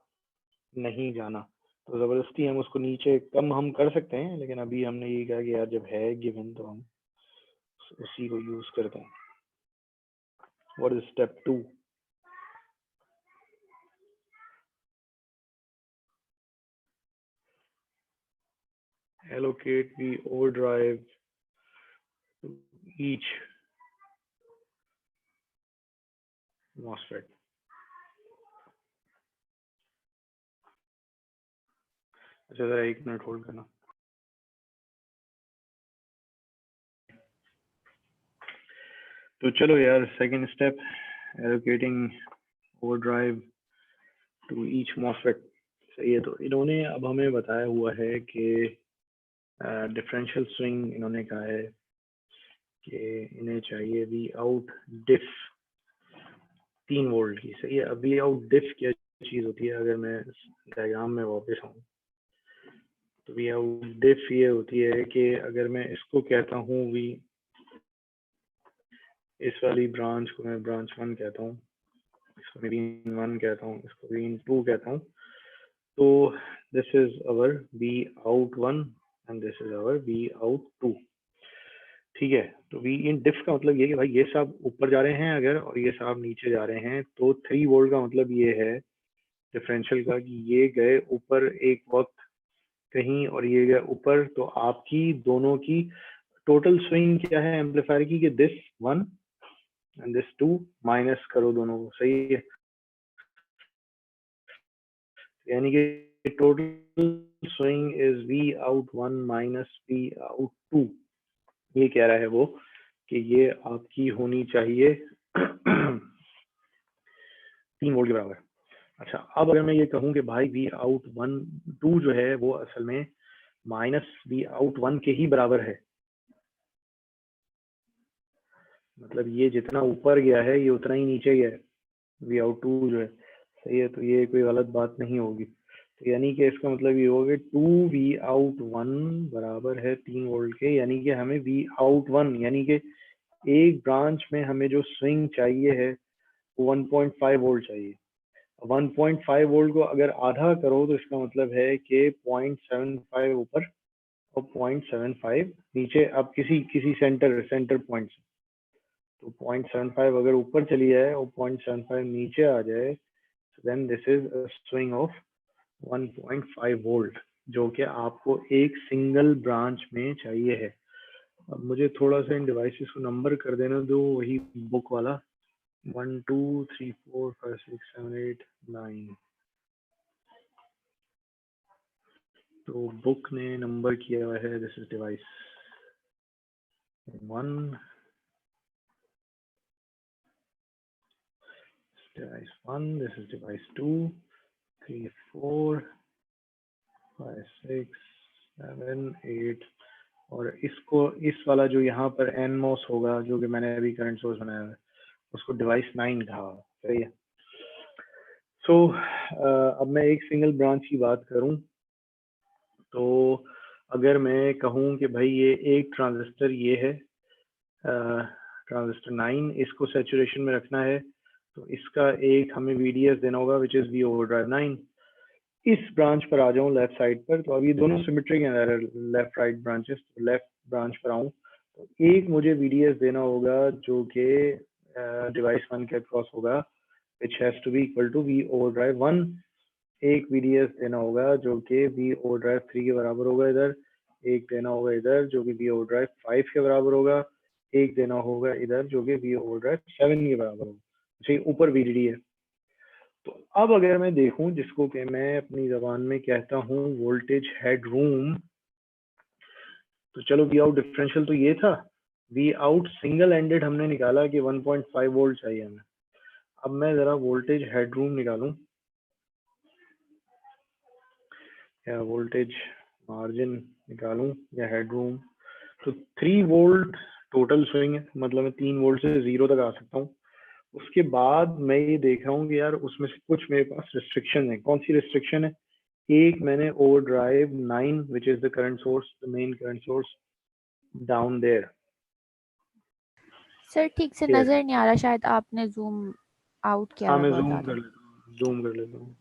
नहीं जाना। तो ज़बरदस्ती हम उसको नीचे कम हम कर सकते हैं, लेकिन अभी हमने ये कहा कि यार जब है गिवन तो हम उसी को यूज़ करते हैं। What is step 2? allocate the overdrive to each MOSFET. अच्छा जरा 1 मिनट होल्ड करना। तो चलो यार, second step, allocating overdrive to each MOSFET। सही है, तो इन्होंने अब हमें बताया हुआ है कि डिफरेंशियल स्विंग इन्होंने कहा है कि इन्हें चाहिए वी आउट डिफ 3 वोल्ट की। सही है, अब वी आउट डिफ क्या चीज़ होती है? अगर मैं डायग्राम में वापस आऊँ तो वी आउट डिफ ये होती है कि अगर मैं इसको कहता हूँ वी, इस वाली ब्रांच को मैं ब्रांच 1 कहता हूँ, इसको मैं बीन 1 कहता हूँ, इसको बीन 2 कहता हूँ, तो this is our V out 1 and this is our V out 2। ठीक है, तो वी इन डिफ का मतलब ये कि भाई ये सब ऊपर जा रहे हैं अगर, और ये सब नीचे जा रहे हैं, तो 3 वोल्ट का मतलब ये है डिफरेंशियल का कि ये गए ऊपर एक वक्त कहीं और ये गए ऊपर, तो आपकी दोनों की टोटल स्विंग क्या है एम्पलीफायर की कि दिस 1 एंड दिस 2 माइनस करो दोनों को, सही है। यानी कि total swing is V out 1 minus V out 2। ये कह रहा है वो कि ये आपकी होनी चाहिए 3 वोल्ट के बराबर। अच्छा, अब अगर मैं ये कहूँ कि भाई वी आउट 1 2 जो है वो असल में माइनस वी आउट 1 के ही बराबर है, मतलब ये जितना ऊपर गया है ये उतना ही नीचे गया है वी आउट 2 जो है, सही है। तो ये कोई गलत बात नहीं होगी। तो यानी कि इसका मतलब ये होगा 2 वी आउट 1 बराबर है 3 वोल्ट के, यानी कि हमें वी आउट 1 यानी कि एक ब्रांच में हमें जो स्विंग चाहिए है वो 1.5 वोल्ट चाहिए। 1.5 वोल्ट को अगर आधा करो तो इसका मतलब है कि 0.75 ऊपर और 0.75 नीचे। अब किसी किसी सेंटर पॉइंट से तो 0.75 अगर ऊपर चली जाए और 0.75 नीचे आ जाए, then this is a swing of 1.5 volt, जो कि आपको एक सिंगल ब्रांच में चाहिए है। अब मुझे थोड़ा सा इन डिवाइसेस को नंबर कर देना दो, वही बुक वाला 1 2 3 4 5 6 7 8 9। तो बुक ने नंबर किया हुआ है, this is device 1, device 1, this is device 2, 3 4 5 6 7 8। और इसको इस वाला जो यहाँ पर NMOS होगा जो कि मैंने अभी करंट सोर्स बनाया है उसको डिवाइस 9 कहा, सही है। सो अब मैं एक सिंगल ब्रांच की बात करूं तो अगर मैं कहूं कि भाई ये एक ट्रांजिस्टर ये है ट्रांजिस्टर 9, इसको सैचुरेशन में रखना है तो इसका एक हमें VDS देना होगा विच इज वी ओवरड्राइव 9। इस ब्रांच पर आ जाऊं लेफ्ट साइड पर, तो अब ये दोनों सिमेट्री के अंदर है, left right branches. Left branch पर आऊं तो एक मुझे VDS देना होगा जो कि डिवाइस 1 के अक्रॉस होगा which has to be equal to V overdrive 1। एक VDS देना होगा जो कि वी ओवरड्राइव 3 के बराबर होगा इधर, एक देना होगा इधर जो कि वी ओवरड्राइव 5 के बराबर होगा, एक देना होगा इधर जो कि वी ओवरड्राइव 7 के बराबर होगा। अच्छा, ऊपर VDD है। तो अब अगर मैं देखूं जिसको कि मैं अपनी जबान में कहता हूं वोल्टेज हेडरूम, तो चलो वी आउट डिफरेंशियल तो ये था, वी आउट सिंगल एंडेड हमने निकाला कि 1.5 वोल्ट चाहिए हमें। अब मैं जरा वोल्टेज हेडरूम निकालूं या वोल्टेज मार्जिन निकालूं या हेडरूम। तो 3 वोल्ट टोटल स्विंग है, मतलब मैं 3 वोल्ट से 0 तक आ सकता हूँ। उसके बाद मैं ये देख रहा हूँ कि यार उसमें से कुछ मेरे पास रिस्ट्रिक्शन है। कौन सी रिस्ट्रिक्शन है? एक मैंने overdrive 9 which is the current source, the main current source down there. Sir ठीक से नजर नहीं आ रहा, शायद आपने जूम आउट किया हाँ हुआ मैं बहुत जूम ज्यादा। कर लेता हूँ, जूम कर लेता हूँ।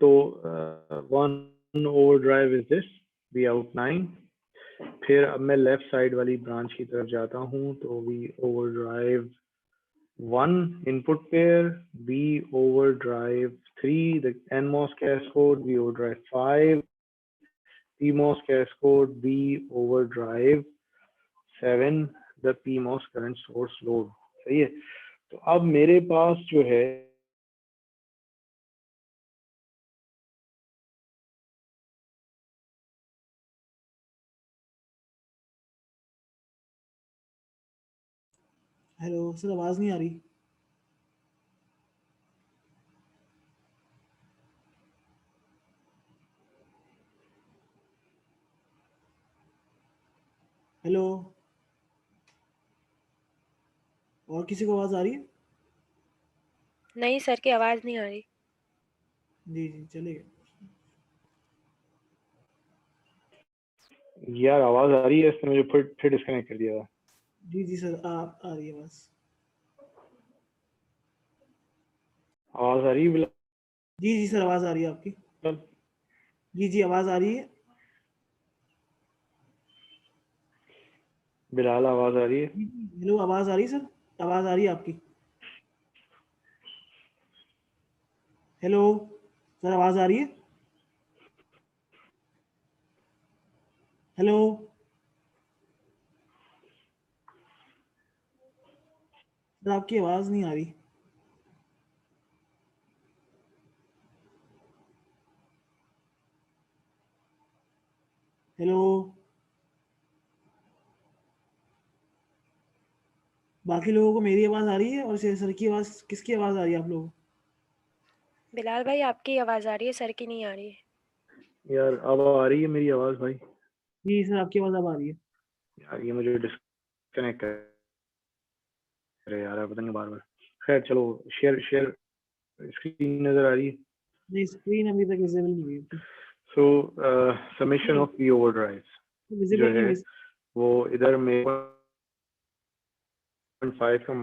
तो 1 overdrive is this V out 9। फिर अब मैं लेफ्ट साइड वाली ब्रांच की तरफ जाता हूँ तो we overdrive 1 input pair, V overdrive 3, the NMOS cascode, V overdrive 5, PMOS cascode, V overdrive 7, the PMOS current source load। सही है। तो अब मेरे पास जो है हेलो सर, आवाज नहीं आ रही। हेलो, और किसी को आवाज आ रही है? नहीं सर की आवाज नहीं आ रही। जी जी चलिए। यार आवाज आ रही है, इसने मुझे फिर डिस्कनेक्ट कर दिया। जी जी सर, आ रही है आवाज। आवाज आ रही है बिल्कुल? जी जी सर, आवाज आ रही है आपकी। जी जी आवाज आ रही है। बिलाल आवाज आ रही है? जी जी हेलो, आवाज आ रही है सर, आवाज आ रही है आपकी। हेलो सर, आवाज आ रही है? हेलो सर, आपकी आवाज नहीं आ रही। हेलो, बाकी लोगों को मेरी आवाज आ रही है और सर की आवाज, किसकी आवाज आ रही है आप लोगों को? बिलाल भाई आपकी आवाज आ रही है, सर की नहीं आ रही है। यार अब आ रही है मेरी आवाज भाई? जी सर, आपकी आवाज अब आ रही है। यार ये मुझे डिस्कनेक्ट करे यार, पता नहीं बार बार। खैर चलो, शेयर शेयर स्क्रीन नजर आ रही है? नहीं, स्क्रीन अभी तक विजिबल नहीं हुई थी। So summation of V overdrive जो विजिबल नहीं है हुई। वो इधर में 0.5 का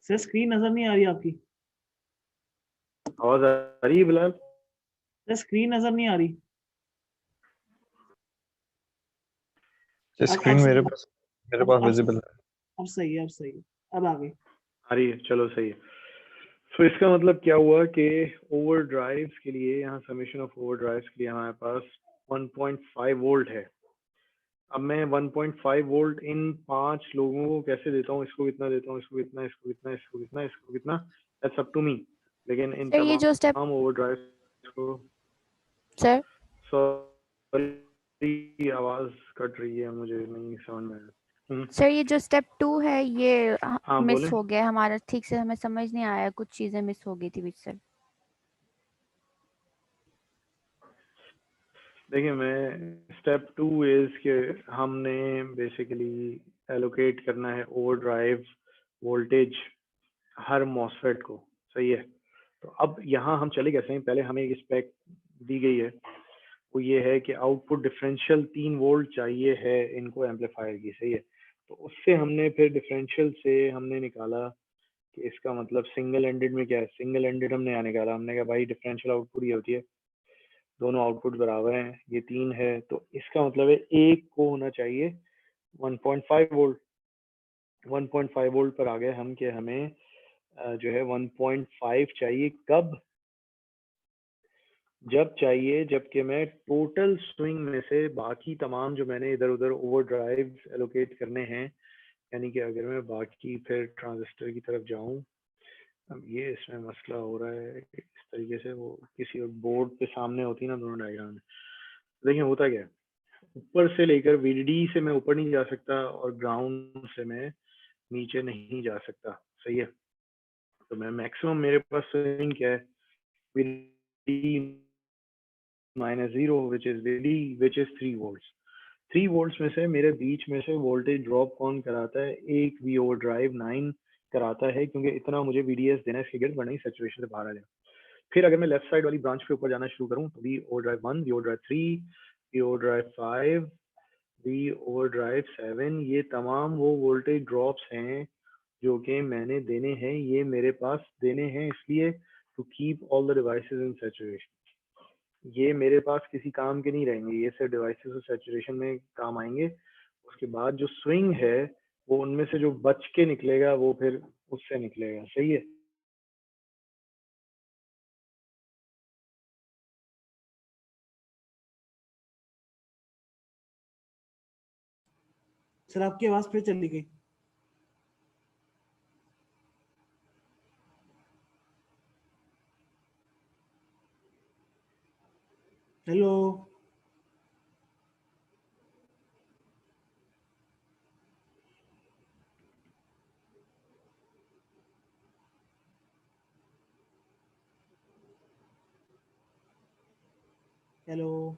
सर स्क्रीन नजर नहीं आ रही आपकी। आवाज आ रही है बिलाल? सर स्क्रीन नजर नहीं आ रही। स्क्रीन मेरे पास विजिबल है। अब सही है, अब सही है, अब आ गई। आ रही है, चलो सही है। सो इसका मतलब क्या हुआ कि ओवरड्राइव के लिए यहाँ समेशन ऑफ ओवरड्राइव के लिए हमारे पास 1.5 वोल्ट है। अब मैं 1.5 वोल्ट इन 5 लोगों को कैसे देता हूँ? इसको कितना देता हूँ, इसको कितना, इसको कितना, इसको कितना, इसको कितना, दैट्स अप टू मी। लेकिन इन सर ये जो स्टेप, तमाम ओवरड्राइव को, सर सॉरी आवाज कट रही है, मुझे नहीं समझ में आ रहा। सर ये जो स्टेप 2 है ये हाँ मिस बोले। हो गया हमारा, ठीक से हमें समझ नहीं आया, कुछ चीजें मिस हो गई थी बीच से। देखिए मैं स्टेप 2 इज कि हमने बेसिकली एलोकेट करना है ओवरड्राइव वोल्टेज हर मॉसफेट को, सही है। तो अब यहाँ हम चले कैसे हैं? पहले हमें एक स्पेक दी गई है, वो ये है कि आउटपुट डिफरेंशियल 3 वोल्ट चाहिए है इनको एम्पलीफायर की, सही है। तो उससे हमने फिर डिफरेंशियल से हमने निकाला कि इसका मतलब सिंगल एंडेड में क्या है। सिंगल एंडेड हमने यहाँ निकाला, हमने कहा भाई डिफरेंशियल आउटपुट ये होती है, दोनों आउटपुट बराबर हैं, ये 3 है, तो इसका मतलब है एक को होना चाहिए 1.5 वोल्ट। 1.5 वोल्ट पर आ गए हम कि हमें जो है 1.5 चाहिए। कब? जब चाहिए जबकि मैं टोटल स्विंग में से बाकी तमाम जो मैंने इधर उधर ओवरड्राइव एलोकेट करने हैं, यानी कि अगर मैं बाकी फिर ट्रांजिस्टर की तरफ जाऊं, अब ये इसमें मसला हो रहा है इस तरीके से, वो किसी और बोर्ड पे सामने होती ना दोनों डायग्राम में। देखिए होता क्या है, ऊपर से लेकर वीडीडी से मैं ऊपर नहीं जा सकता और ग्राउंड से मैं नीचे नहीं जा सकता, सही है। तो मैं मैक्सिमम मेरे पास स्विंग क्या है, VDD -0 which is VD which is 3 volts. 3 volts में से मेरे बीच में से वोल्टेज ड्रॉप कौन कराता है? एक वी ओवर ड्राइव 9 कराता है, क्योंकि इतना मुझे वीडीएस देना है इसके गिर्द, वरना ही सैचुरेशन से बाहर आ जाए। फिर अगर मैं लेफ्ट साइड वाली ब्रांच पे ऊपर जाना शुरू करूं तो V overdrive 1, V overdrive 3, V overdrive 5, V overdrive 7, ये तमाम वो वोल्टेज ड्रॉप्स हैं जो कि मैंने देने हैं, ये मेरे पास देने हैं इसलिए to keep all the devices in saturation. ये मेरे पास किसी काम के नहीं रहेंगे, ये सिर्फ डिवाइसेस और सैचुरेशन में काम आएंगे। उसके बाद जो स्विंग है वो उनमें से जो बच के निकलेगा वो फिर उससे निकलेगा, सही है। सर आपकी आवाज फिर चली गई। हेलो हेलो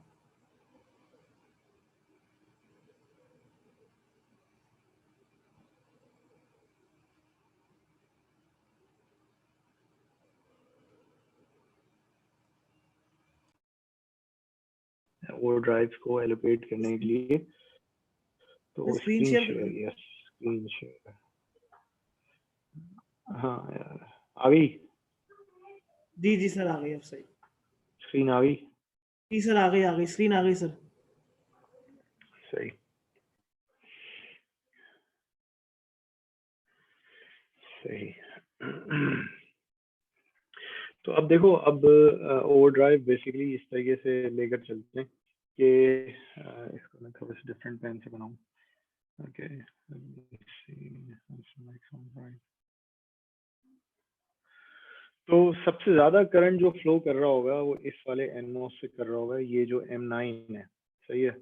वो ड्राइव्स को एलोकेट करने के लिए तो screen screen share. Share, yes screen share. हाँ यार आ गई जी जी सर, आ गई अब सही। स्क्रीन, आ गई जी सर, आ गई, आ गई स्क्रीन, आ गई सर। सही सही। तो अब देखो, अब ओवरड्राइव बेसिकली इस तरीके से लेकर चलते हैं कि इसको मैं थोड़ा सा डिफरेंट पेन से बनाऊं। ओके, तो सबसे ज्यादा करंट जो फ्लो कर रहा होगा वो इस वाले NMOS से कर रहा होगा, ये जो M9 है, सही है।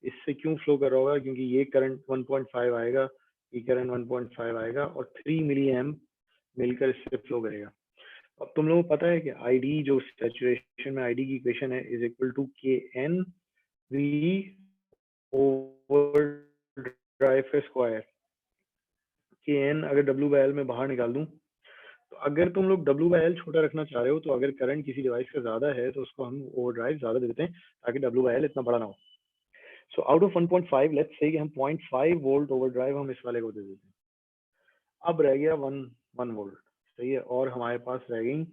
इससे क्यों फ्लो कर रहा होगा? क्योंकि ये करंट 1.5 आएगा, ये करंट 1.5 आएगा और 3 मिली एम्प मिलकर इससे फ्लो करेगा। अब तुम लोगों को पता है कि आईडी जो सैचुरेशन में आईडी की इक्वेशन है is equal to KN V overdrive square. KN अगर W/L में बाहर निकाल दूं, तो अगर तुम लोग W/L छोटा रखना चाह रहे हो, तो अगर करंट किसी डिवाइस का ज्यादा है तो उसको हम ओवरड्राइव ज्यादा दे देते हैं ताकि W/L इतना बड़ा ना हो। So out of 1.5 let's say कि हम 0.5 वोल्ट ओवरड्राइव हम इस वाले को दे देते हैं। अब रह गया 1 वोल्ट, सही है। और हमारे पास रह गई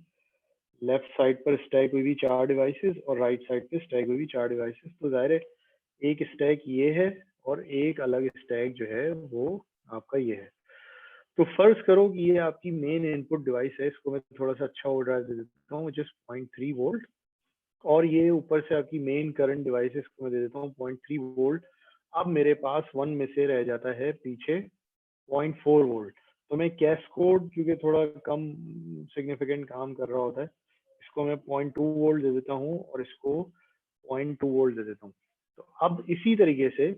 लेफ्ट साइड पर स्टैक हुई 4 डिवाइसेस और राइट साइड पे स्टैक हुई 4 डिवाइसेस। तो जाहिर है एक स्टैक ये है और एक अलग स्टैक जो है वो आपका ये है। तो फर्ज करो कि ये आपकी मेन इनपुट डिवाइस है, इसको मैं थोड़ा सा अच्छा ओवरड्राइव दे देता हूँ जिस 0.3 वोल्ट, और ये ऊपर से आपकी मेन करंट डिवाइस इसको मैं दे देता हूँ 0.3 वोल्ट। अब मेरे पास 1 में से रह जाता है पीछे 0.4 वोल्ट। तो मैं कैस्कोड, क्योंकि थोड़ा कम सिग्निफिकेंट काम कर रहा होता है, इसको मैं 0.2 वोल्ट दे देता हूँ और इसको 0.2 वोल्ट दे देता हूँ। तो अब इसी तरीके से,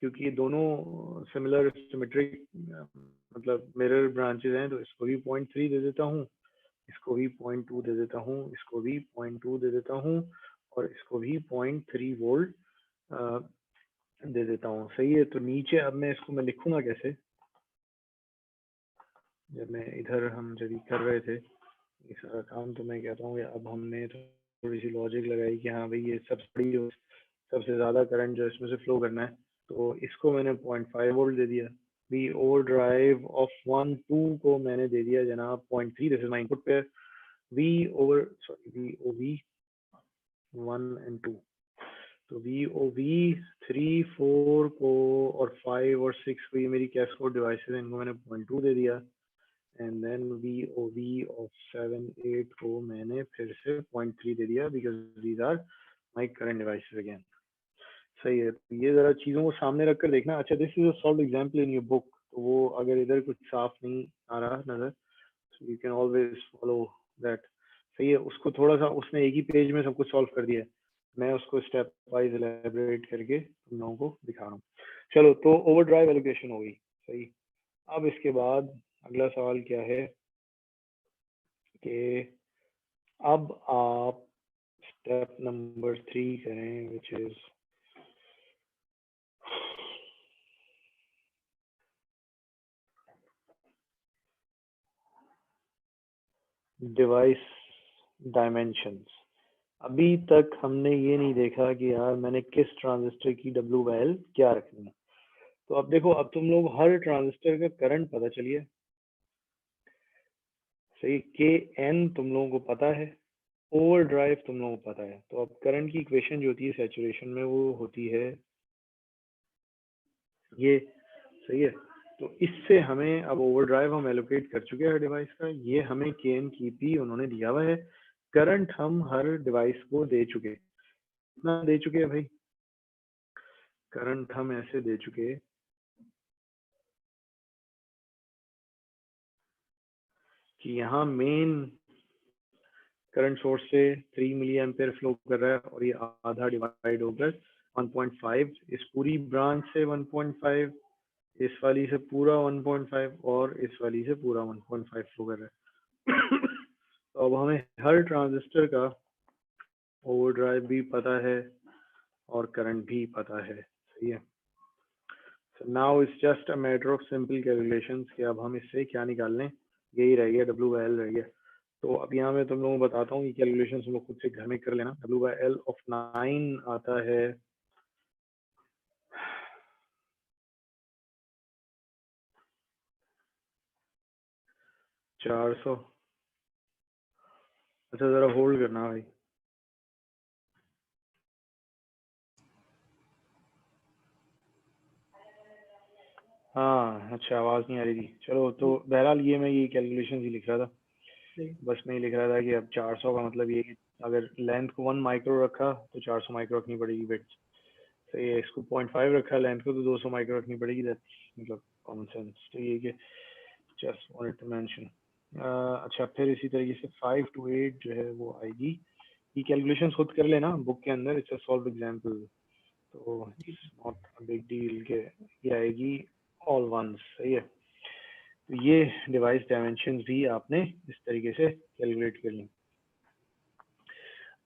क्योंकि ये दोनों सिमिलर सिमेट्रिक मतलब मिरर ब्रांचेस हैं, तो इसको भी 0.3 दे देता हूँ, इसको भी 0.2 दे देता हूँ, इसको भी 0.2 दे देता हूँ और इसको भी 0.3 वोल्ट दे देता हूँ, सही है। तो नीचे अब मैं इसको मैं लिखूंगा कैसे? जब मैं इधर हम जब कर रहे थे ये सारा काम, तो मैं कहता हूँ कि अब हमने थोड़ी सी लॉजिक लगाई कि हाँ भाई ये सबसे ज़्यादा करंट जो इसमें से फ्लो करना है, तो इसको मैंने 0.5 वोल्ट दे दिया। वी ओवर ड्राइव ऑफ 1 2 को मैंने दे दिया जनाब 0.3, this is my input pair. VOV 1 and 2, तो VOV 3 4 को और 5 और 6 को, ये मेरी कैस्कोड डिवाइसेस हैं, इनको मैंने 0.2 दे दिया। एंड देन VOV ऑफ 7 8 को मैंने फिर से 0.3 दे दिया because these are my current devices again, सही है। तो ये जरा चीज़ों को सामने रखकर देखना। अच्छा, this is a solve example in your book, तो वो अगर इधर कुछ साफ नहीं आ रहा नजर, so you can always follow that, सही है। उसको थोड़ा सा उसने एक ही पेज में सब कुछ सॉल्व कर दिया है, मैं उसको स्टेप वाइज एलैबोरेट करके तुम लोगों को दिखा रहा हूँ। चलो, तो ओवरड्राइव एलोकेशन हो गई, सही। अब इसके बाद अगला सवाल क्या है कि अब आप स्टेप नंबर 3 करें, विच इज डिवाइस डायमेंशंस। अभी तक हमने ये नहीं देखा कि यार मैंने किस ट्रांजिस्टर की W/L क्या रखनी है। तो अब देखो, अब तुम लोग हर ट्रांजिस्टर का करंट पता चलिए, सही। KN तुम लोगों को पता है, ओवर ड्राइव तुम लोगों को पता है। तो अब करंट की इक्वेशन जो होती है सैचुरेशन में वो होती है ये, सही है। तो इससे हमें अब ओवरड्राइव हम एलोकेट कर चुके हैं डिवाइस का, ये हमें KN की भी उन्होंने दिया हुआ है। करंट हम हर डिवाइस को दे चुके, कितना दे चुके हैं भाई? करंट हम ऐसे दे चुके कि यहाँ मेन करंट सोर्स से 3 मिली एम्पेयर फ्लो कर रहा है और ये आधा डिवाइड होकर 1.5, इस पूरी ब्रांच से 1.5, इस वाली से पूरा 1.5 और इस वाली से पूरा 1.5 फ्लो कर रहा है। तो अब हमें हर ट्रांजिस्टर का ओवरड्राइव भी पता है और करंट भी पता है, सही है। So now it's just a matter of simple calculations कि अब हम इससे क्या निकाल लें, यही रह गया, W/L रह गया। तो अब यहाँ मैं तुम लोगों को बताता हूँ, ये कैलकुलेशन तुम लोग खुद से घर में कर लेना। W/L ऑफ 9 आता है 400। अच्छा, जरा होल्ड करना भाई। हाँ अच्छा, आवाज नहीं आ रही थी। चलो, तो बहरहाल ये मैं ये कैलकुलेशन ही लिख रहा था। सही। बस मैं लिख रहा था कि अब 400 का मतलब ये कि अगर लेंथ को 1 माइक्रो रखा तो 400 माइक्रो रखनी पड़ेगी विड्थ। सही है, इसको 0.5 रखा लेंथ को तो 200 माइक्रो रखनी पड़ेगी। दैट्स मतलब कॉमन सेंस। तो ये कि जस्ट वांटेड टू मेंशन। अच्छा, फिर इसी तरीके से 5 to 8 जो है वो आएगी। ये कैलकुलेशंस खुद कर लेना बुक के अंदर, इट्स अ सॉल्व एग्जांपल, तो it's not a big deal के ये आएगी ऑल वंस। सही है, तो ये डिवाइस डायमेंशंस भी आपने इस तरीके से कैलकुलेट कर ली।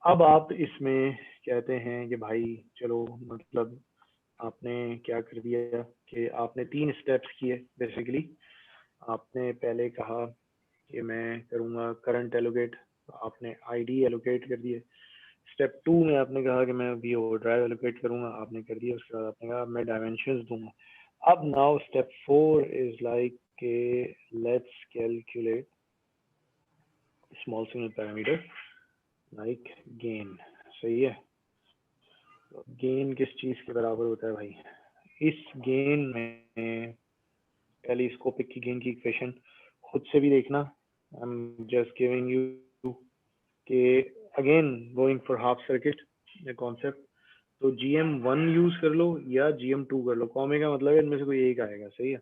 अब आप इसमें कहते हैं कि भाई चलो मतलब आपने क्या कर दिया कि आपने 3 स्टेप्स किए बेसिकली। आपने पहले कहा कि मैं करूँगा करंट एलोकेट, आपने आईडी एलोकेट कर दिए। स्टेप 2 में आपने कहा कि मैं अभी ओवरड्राइव एलोकेट करूँगा, आपने कर दिया। उसके बाद आपने कहा मैं डायमेंशंस दूंगा। अब now step 4 is like let's calculate small signal parameter like gain. सही है, तो गेन किस चीज के बराबर होता है भाई? इस गेन में टेलीस्कोपिक की गेन की इक्वेशन खुद से भी देखना। I am just giving you के again going for half circuit ये कॉन्सेप्ट। तो GM1 यूज कर लो या GM2 कर लो, कॉमे का मतलब है इनमें से कोई एक आएगा। सही है,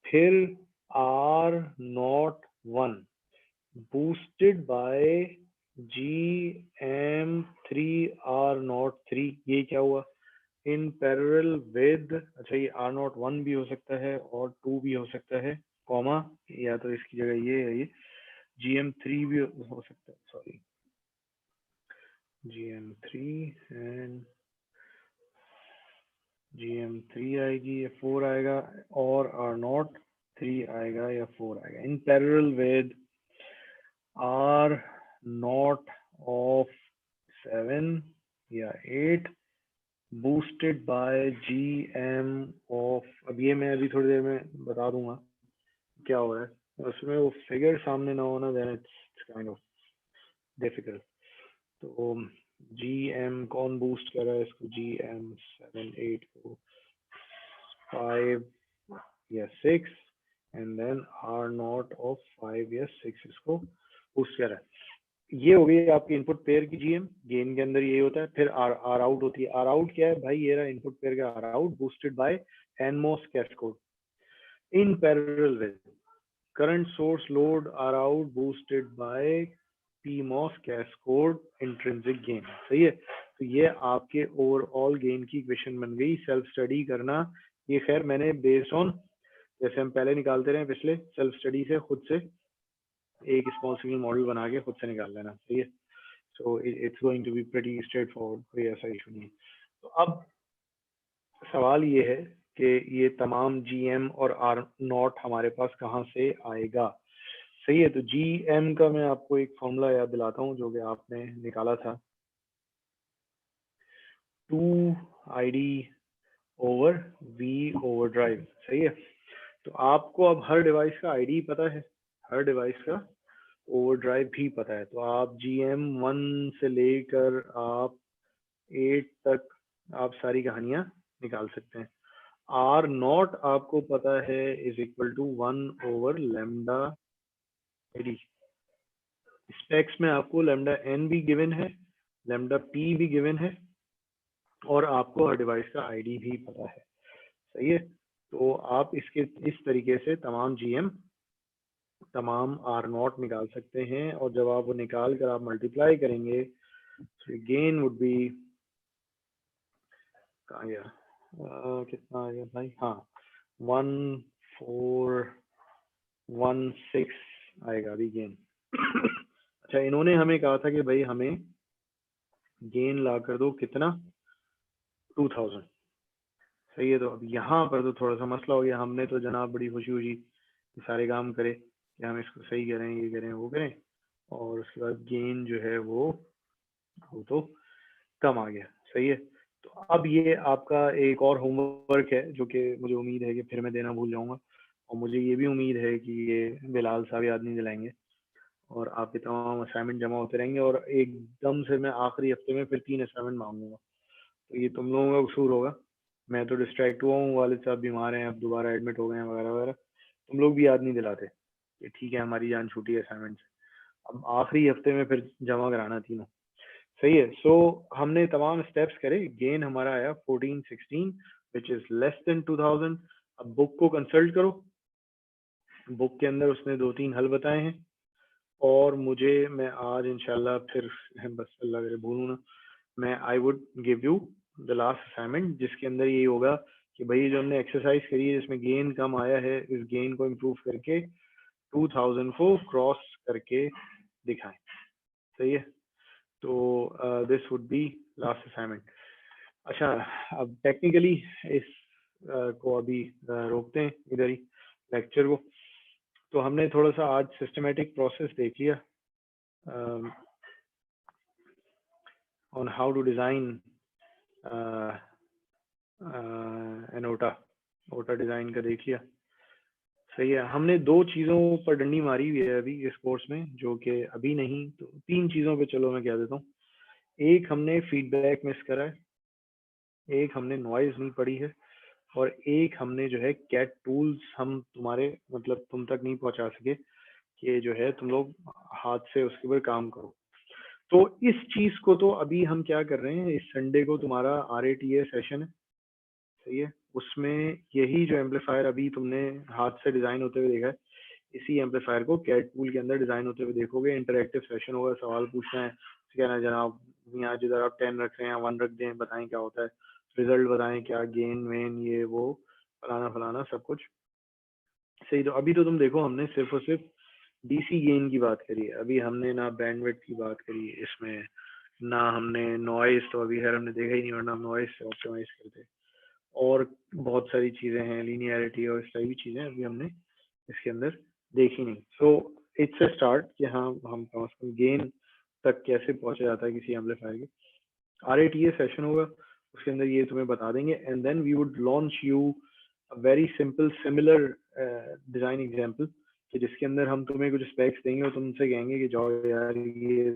फिर R01 boosted by GM3 R03, ये क्या हुआ? इन पैरेलल विद, अच्छा ये R01 भी हो सकता है और 2 भी हो सकता है, कॉमा या तो इसकी जगह ये है, ये GM3 भी हो सकता है, सॉरी GM3 एंड GM3 आएगी या 4 आएगा और R03 आएगा या 4 आएगा। इन पैरेलल विद R0 of 7 या 8 boosted by GM of, अब ये मैं अभी थोड़ी देर में बता दूंगा क्या हो रहा है। उसमें वो फिगर सामने ना होना, then it's kind of difficult. तो GM कौन बूस्ट कर रहा है इसको? GM7 8 को 5 या 6 एंड देन R0 of 5 या 6 इसको बूस्ट कर रहा है। ये हो गई आपकी इनपुट पेयर की GM, गेन के अंदर ये होता है। फिर R आउट होती है। R आउट क्या है भाई? ये रहा इनपुट पेयर का R out boosted by NMOS cascode in parallel with current source load R out boosted by PMOS cascode intrinsic gain. सही है, तो ये आपके ओवरऑल गेन की इक्वेशन बन गई। सेल्फ स्टडी करना ये, खैर मैंने बेस्ड ऑन जैसे हम पहले निकालते रहे पिछले, सेल्फ स्टडी से खुद से एक स्मॉल सिग्नल मॉडल बना के खुद से निकाल लेना। सही है, so it's going to be pretty straightforward, कोई ऐसा इशू नहीं है। तो अब सवाल ये है कि ये तमाम GM और R0 हमारे पास कहाँ से आएगा? सही है, तो GM का मैं आपको एक फॉर्मूला याद दिलाता हूँ जो कि आपने निकाला था, 2ID ओवर V ओवरड्राइव। सही है, तो आपको अब हर डिवाइस का ID पता है, हर डिवाइस का ओवरड्राइव भी पता है। तो आप GM1 से लेकर आप 8 तक आप सारी कहानियां निकाल सकते हैं। R0 आपको पता है is equal to 1 over lambda ID। Specs में आपको लैम्डा n भी गिवन है, लैम्डा p भी गिवन है, और आपको हर डिवाइस का ID भी पता है। सही है, तो आप इसके इस तरीके से तमाम GM तमाम R0 निकाल सकते हैं, और जब आप वो निकाल कर आप मल्टीप्लाई करेंगे तो गेन वुड बी कहाँ गया, कितना आ गया भाई? हाँ, 1416 आएगा अभी गेन। अच्छा, इन्होंने हमें कहा था कि भाई हमें गेन ला कर दो कितना? 2000। सही है, तो अब यहाँ पर तो थोड़ा सा मसला हो गया। हमने तो जनाब बड़ी खुशी खुशी सारे काम करे कि हम इसको सही करें, ये करें, वो करें, और उसके बाद गेन जो है वो तो कम आ गया। सही है, तो अब ये आपका एक और होमवर्क है जो कि मुझे उम्मीद है कि फिर मैं देना भूल जाऊंगा, और मुझे ये भी उम्मीद है कि ये बिलाल साहब याद नहीं दिलाएंगे, और आपके तमाम असाइनमेंट जमा होते रहेंगे, और एकदम से मैं आखिरी हफ्ते में फिर 3 असाइनमेंट मांगूंगा। तो ये तुम लोगों का कसूर होगा, मैं तो डिस्ट्रैक्ट हुआ हूँ, वालिद साहब बीमार हैं, अब दोबारा एडमिट हो गए हैं वगैरह वगैरह। तुम लोग भी याद नहीं दिलाते कि ठीक है हमारी जान छूटी है असाइनमेंट से। अब आखिरी हफ्ते में फिर जमा कराना तीनों, सही है। सो हमने तमाम स्टेप्स करे, गेन हमारा आया 1416 विच इज लेस देन 2000। अब बुक को कंसल्ट करो, बुक के अंदर उसने 2-3 हल बताए हैं, और मुझे, मैं आज इंशाल्लाह फिर बस अल्लाह करे भूलूं ना, मैं I would give you the last assignment, जिसके अंदर यही होगा कि भाई जो हमने एक्सरसाइज करी है जिसमें गेन कम आया है, इस गेन को इम्प्रूव करके 2000 को क्रॉस करके दिखाएं, सही है। तो this would be last assignment. अच्छा, अब टेक्निकली इस को अभी रोकते हैं इधर ही लेक्चर को। तो हमने थोड़ा सा आज सिस्टमेटिक प्रोसेस देख लिया on how to design an OTA design का देख लिया, सही है। हमने 2 चीजों पर डंडी मारी हुई है अभी इस कोर्स में, जो कि अभी नहीं तो 3 चीजों पे चलो मैं कह देता हूँ। एक हमने फीडबैक मिस करा है, एक हमने नॉइज नहीं पढ़ी है, और एक हमने जो है कैट टूल्स हम तुम्हारे मतलब तुम तक नहीं पहुंचा सके कि जो है तुम लोग हाथ से उसके ऊपर काम करो। तो इस चीज को तो अभी हम क्या कर रहे हैं, इस संडे को तुम्हारा RATA सेशन है, सही है। उसमें यही जो एम्पलीफायर अभी तुमने हाथ से डिजाइन होते हुए देखा है, इसी एम्पलीफायर को कैट टूल के अंदर डिजाइन होते हुए देखोगे। इंटरैक्टिव सेशन होगा, सवाल पूछना है, कहना जनाब यहाँ जिधर आप 10 रख रहे हैं 1 रख दें, बताएं क्या होता है, रिजल्ट बताएं क्या, गेन वेन ये वो फलाना फलाना सब कुछ, सही। तो अभी तो तुम देखो हमने सिर्फ और सिर्फ DC गेन की बात करी है, अभी हमने ना बैंडविड्थ की बात करी है इसमें, ना हमने नॉइस, तो अभी खैर हमने देखा ही नहीं, वरना हम नॉइस से ऑप्टिमाइज करते, और बहुत सारी चीजें हैं, लीनियरिटी और इस तरह की चीजें अभी हमने इसके अंदर देखी नहीं। सो इट्स अ स्टार्ट कि हाँ हम कम से कम गेन तक कैसे पहुंचा जाता है किसी एम्पलीफायर के। RATA सेशन होगा, उसके अंदर ये तुम्हें बता देंगे, and then we would launch you a very simple similar design example, कि जिसके अंदर हम तुम्हें कुछ स्पेक्स देंगे और तुमसे कहेंगे कि जाओ यार ये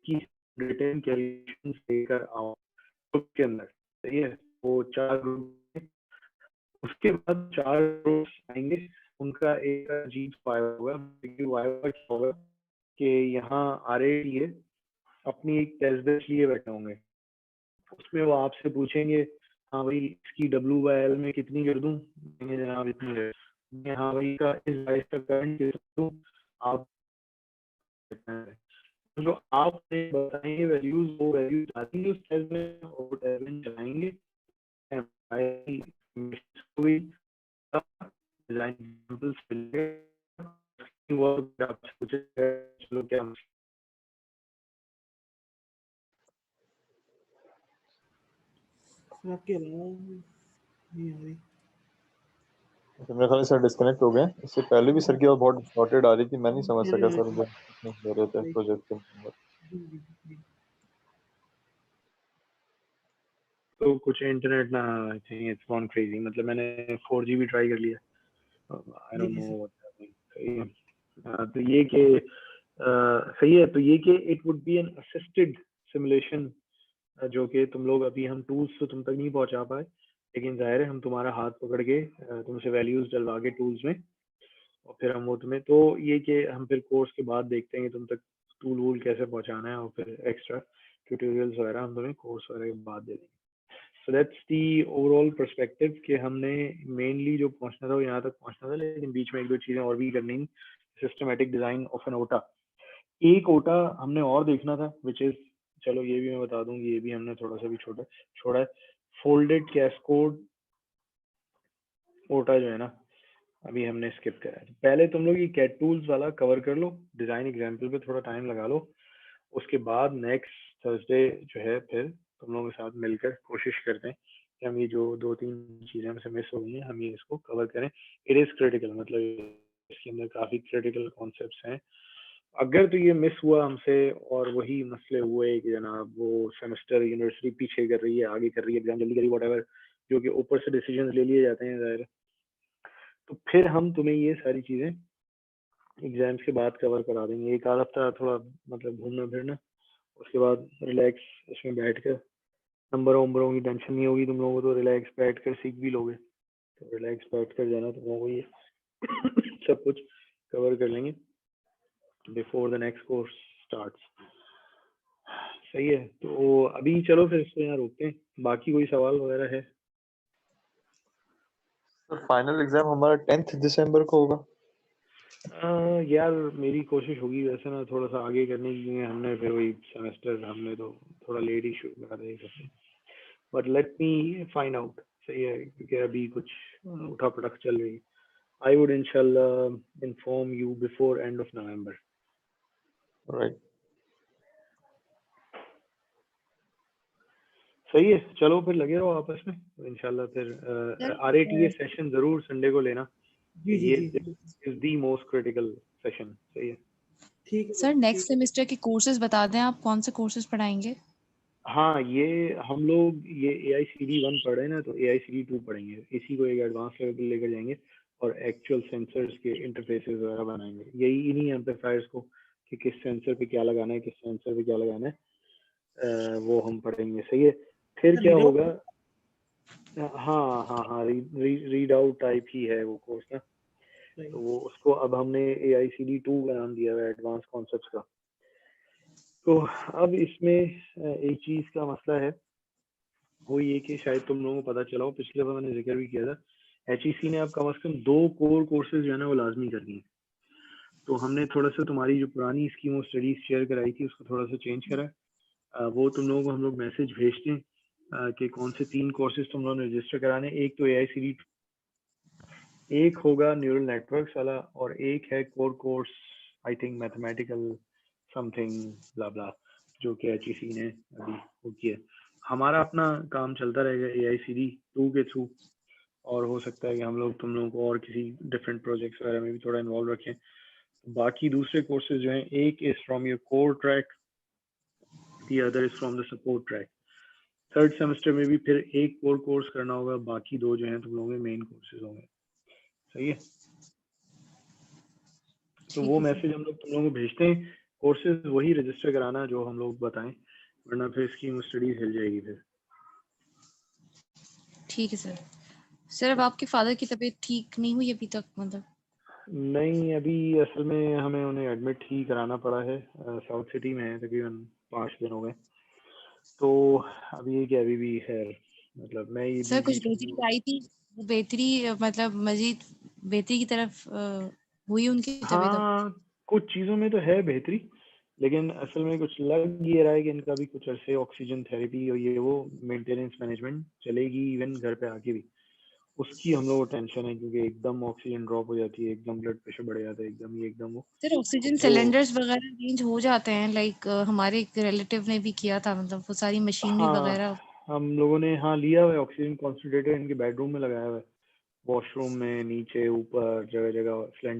की रिटर्न कैलकुलेशन लेकर आओ ग्रुप के अंदर, सही है। वो 4 ग्रुप, उसके बाद 4 ग्रुप आएंगे, उनका एक अजीब वाइवा होगा कि यहाँ RATA अपनी एक टेस्ट बेच लिए बैठे होंगे, उसमें वो आपसे पूछेंगे हाँ भाई इसकी W/L में कितनी कर दूं, जनाब इतनी है, हाँ भाई का इस बाइस का करंट कितना दूं, आप जो आपने बताएंगे वैल्यूज, वो वैल्यूज डालेंगे उस टेस्ट में और टेस्ट में चलाएंगे, डिजाइन एग्जांपल्स चलो क्या आपकी आवाज नहीं आ रही। तो मेरे ख्याल से सर डिस्कनेक्ट हो गए। इससे पहले भी सर की आवाज बहुत डिस्टॉर्टेड आ रही थी, मैं नहीं समझ सका सर जब नहीं हो रहे थे प्रोजेक्ट के अंदर। तो कुछ इंटरनेट ना, I think it's gone crazy, मतलब मैंने 4G भी ट्राई कर लिया, I don't know what's happening. तो ये कि सही है, तो ये कि it would be an assisted simulation, जो कि तुम लोग अभी हम टूल्स तो तुम तक नहीं पहुंचा पाए, लेकिन जाहिर है हम तुम्हारा हाथ पकड़ के तुमसे वैल्यूज डलवा के टूल्स में, और फिर हम वो तुम्हें, तो ये कि हम फिर कोर्स के बाद देखते हैं कि तुम तक टूल वूल कैसे पहुंचाना है, और फिर एक्स्ट्रा ट्यूटोरियल्स वगैरह हम तुम्हें कोर्स वगैरह के बाद दे देंगे। So that's the overall perspective कि हमने मेनली जो पहुंचना था वो यहाँ तक पहुंचना था, लेकिन बीच में 1-2 चीजें और भी करनी, सिस्टमेटिक डिजाइन ऑफ एन ओटा। एक ओटा हमने और देखना था विच इज, चलो ये भी मैं बता दूंगी, ये भी हमने थोड़ा सा भी छोड़ा है, फोल्डेड कैस्कोड ओटा जो है ना, अभी हमने स्किप करा है। पहले तुम लोग ये कैट टूल्स वाला कवर कर लो, डिजाइन एग्जाम्पल पे थोड़ा टाइम लगा लो, उसके बाद नेक्स्ट थर्सडे जो है फिर तुम लोगों के साथ मिलकर कोशिश करते हैं कि हम ये जो 2-3 चीजें हमसे मिस हो गई हैं हम ये इसको कवर करें। इट इज क्रिटिकल, मतलब इसके अंदर काफी क्रिटिकल कॉन्सेप्ट्स हैं। अगर तो ये मिस हुआ हमसे और वही मसले हुए कि जनाब वो सेमेस्टर यूनिवर्सिटी पीछे कर रही है, आगे कर रही है, एग्जाम जल्दी करी, व्हाटएवर, जो कि ऊपर से डिसीजन ले लिए जाते हैं जाहिर, तो फिर हम तुम्हें ये सारी चीजें एग्जाम्स के बाद कवर करा देंगे। एक आध हफ्ता थोड़ा मतलब घूमना फिरना, उसके बाद रिलैक्स इसमें बैठ कर, नंबरों वंबरों की टेंशन नहीं होगी तुम लोगों को, तो रिलैक्स बैठ कर सीख भी लोगे, तो रिलैक्स बैठ कर जाना तुम लोगों को ये सब कुछ कवर कर लेंगे। before the next course starts. सही है, तो अभी चलो फिर इसको यहाँ रोकते हैं, बाकी कोई सवाल वगैरह है? फाइनल एग्जाम हमारा 10th दिसंबर को होगा। यार मेरी कोशिश होगी वैसे ना थोड़ा सा आगे करने की, क्योंकि हमने फिर वही सेमेस्टर हमने तो थोड़ा लेट ही शुरू करा था सबसे, but let me find out. सही है, क्योंकि अभी कुछ उठा पटक चल रही है। आई वुड इंशाल्लाह inform you before end of November. Right, सही है, चलो फिर लगे रहो आपस में, इंशाल्लाह फिर RATA सेशन जरूर संडे को लेना। जी जी ये G is the most critical session. सही है, ठीक है सर नेक्स्ट सेमेस्टर के कोर्सेज बता दें, आप कौन से कोर्सेज पढ़ाएंगे? हाँ ये हम लोग ये AICD 1 पढ़े ना, तो AICD 2 पढ़ेंगे, इसी को एक एडवांस लेवल पे लेकर जाएंगे और एक्चुअल सेंसर्स के इंटरफेसेस वगैरह बनाएंगे। यही इन्हीं एम्पलीफायर्स को कि किस सेंसर पे क्या लगाना है, किस सेंसर पे क्या लगाना है, वो हम पढ़ेंगे। सही है, फिर सर, क्या readout? होगा? हाँ हाँ हाँ, रीड आउट टाइप ही है वो कोर्स ना, तो वो उसको अब हमने AICD 2 का नाम दिया हुआ है, एडवांस कॉन्सेप्ट्स का। तो अब इसमें एक चीज का मसला है, वो ये कि शायद तुम लोगों को पता चला हो, पिछले बार मैंने जिक्र भी किया था, HEC ने अब कम से कम 2 कोर कोर्सेज जो है ना वो लाजमी कर दिए। तो हमने थोड़ा सा तुम्हारी जो पुरानी स्कीम ऑफ स्टडीज शेयर कराई थी उसको थोड़ा सा चेंज करा है। वो तुम लोगों को हम लोग मैसेज भेजते हैं कि कौन से 3 कोर्सेज तुम लोगों ने रजिस्टर कराने। एक तो AICD, एक होगा न्यूरल नेटवर्क्स वाला, और एक है core course I think mathematical something blah blah, जो कि HEC ने अभी वो किया। हमारा अपना काम चलता रहेगा AICD 2 के थ्रू, और हो सकता है कि हम लोग तुम लोगों को और किसी डिफरेंट प्रोजेक्ट्स वगैरह में भी थोड़ा इन्वॉल्व रखें। बाकी दूसरे कोर्सेज जो हैं, एक is from your core track, the other is from the support track. Third semester में भी फिर एक कोर कोर्स करना होगा, बाकी 2 जो हैं तुम लोगों के मेन कोर्सेज होंगे। सही है, तो वो मैसेज हम लोग तुम लोगों को भेजते हैं। कोर्सेज वही रजिस्टर कराना जो हम लोग बताएं, वरना फिर स्कीम स्टडीज हिल जाएगी फिर। ठीक है सर। सर अब आपके फादर की तबीयत ठीक नहीं हुई अभी तक? मतलब नहीं, अभी असल में हमें उन्हें एडमिट ही कराना पड़ा है, साउथ सिटी में है, तकरीबन 5 दिन हो गए। तो अभी ये कि अभी भी खैर, मतलब मैं ये सर कुछ बीच बेहतरी आई थी? वो बेहतरी मतलब मजीद बेहतरी की तरफ हुई उनकी तबीयत अब? हाँ, कुछ चीज़ों में तो है बेहतरी, लेकिन असल में कुछ लग ये रहा है कि इनका भी कुछ अरसे ऑक्सीजन थेरेपी और ये वो मेंटेनेंस मैनेजमेंट चलेगी, इवन घर पे आके भी। उसकी हम लोग को टेंशन है, क्योंकि एकदम ऑक्सीजन ड्रॉप हो जाती है, एकदम ब्लड प्रेशर बढ़ जाता है, एकदम ये एकदम वो। सर ऑक्सीजन तो सिलेंडर्स वगैरह अरेंज हो जाते हैं, लाइक हमारे एक रिलेटिव ने भी किया था, मतलब वो सारी मशीनरी हाँ, वगैरह। हम लोगों ने हाँ लिया हुआ है, ऑक्सीजन कॉन्सेंट्रेटर इनके बेडरूम में लगाया हुआ है, वॉशरूम में, नीचे, ऊपर, जगह जगह सिलेंडर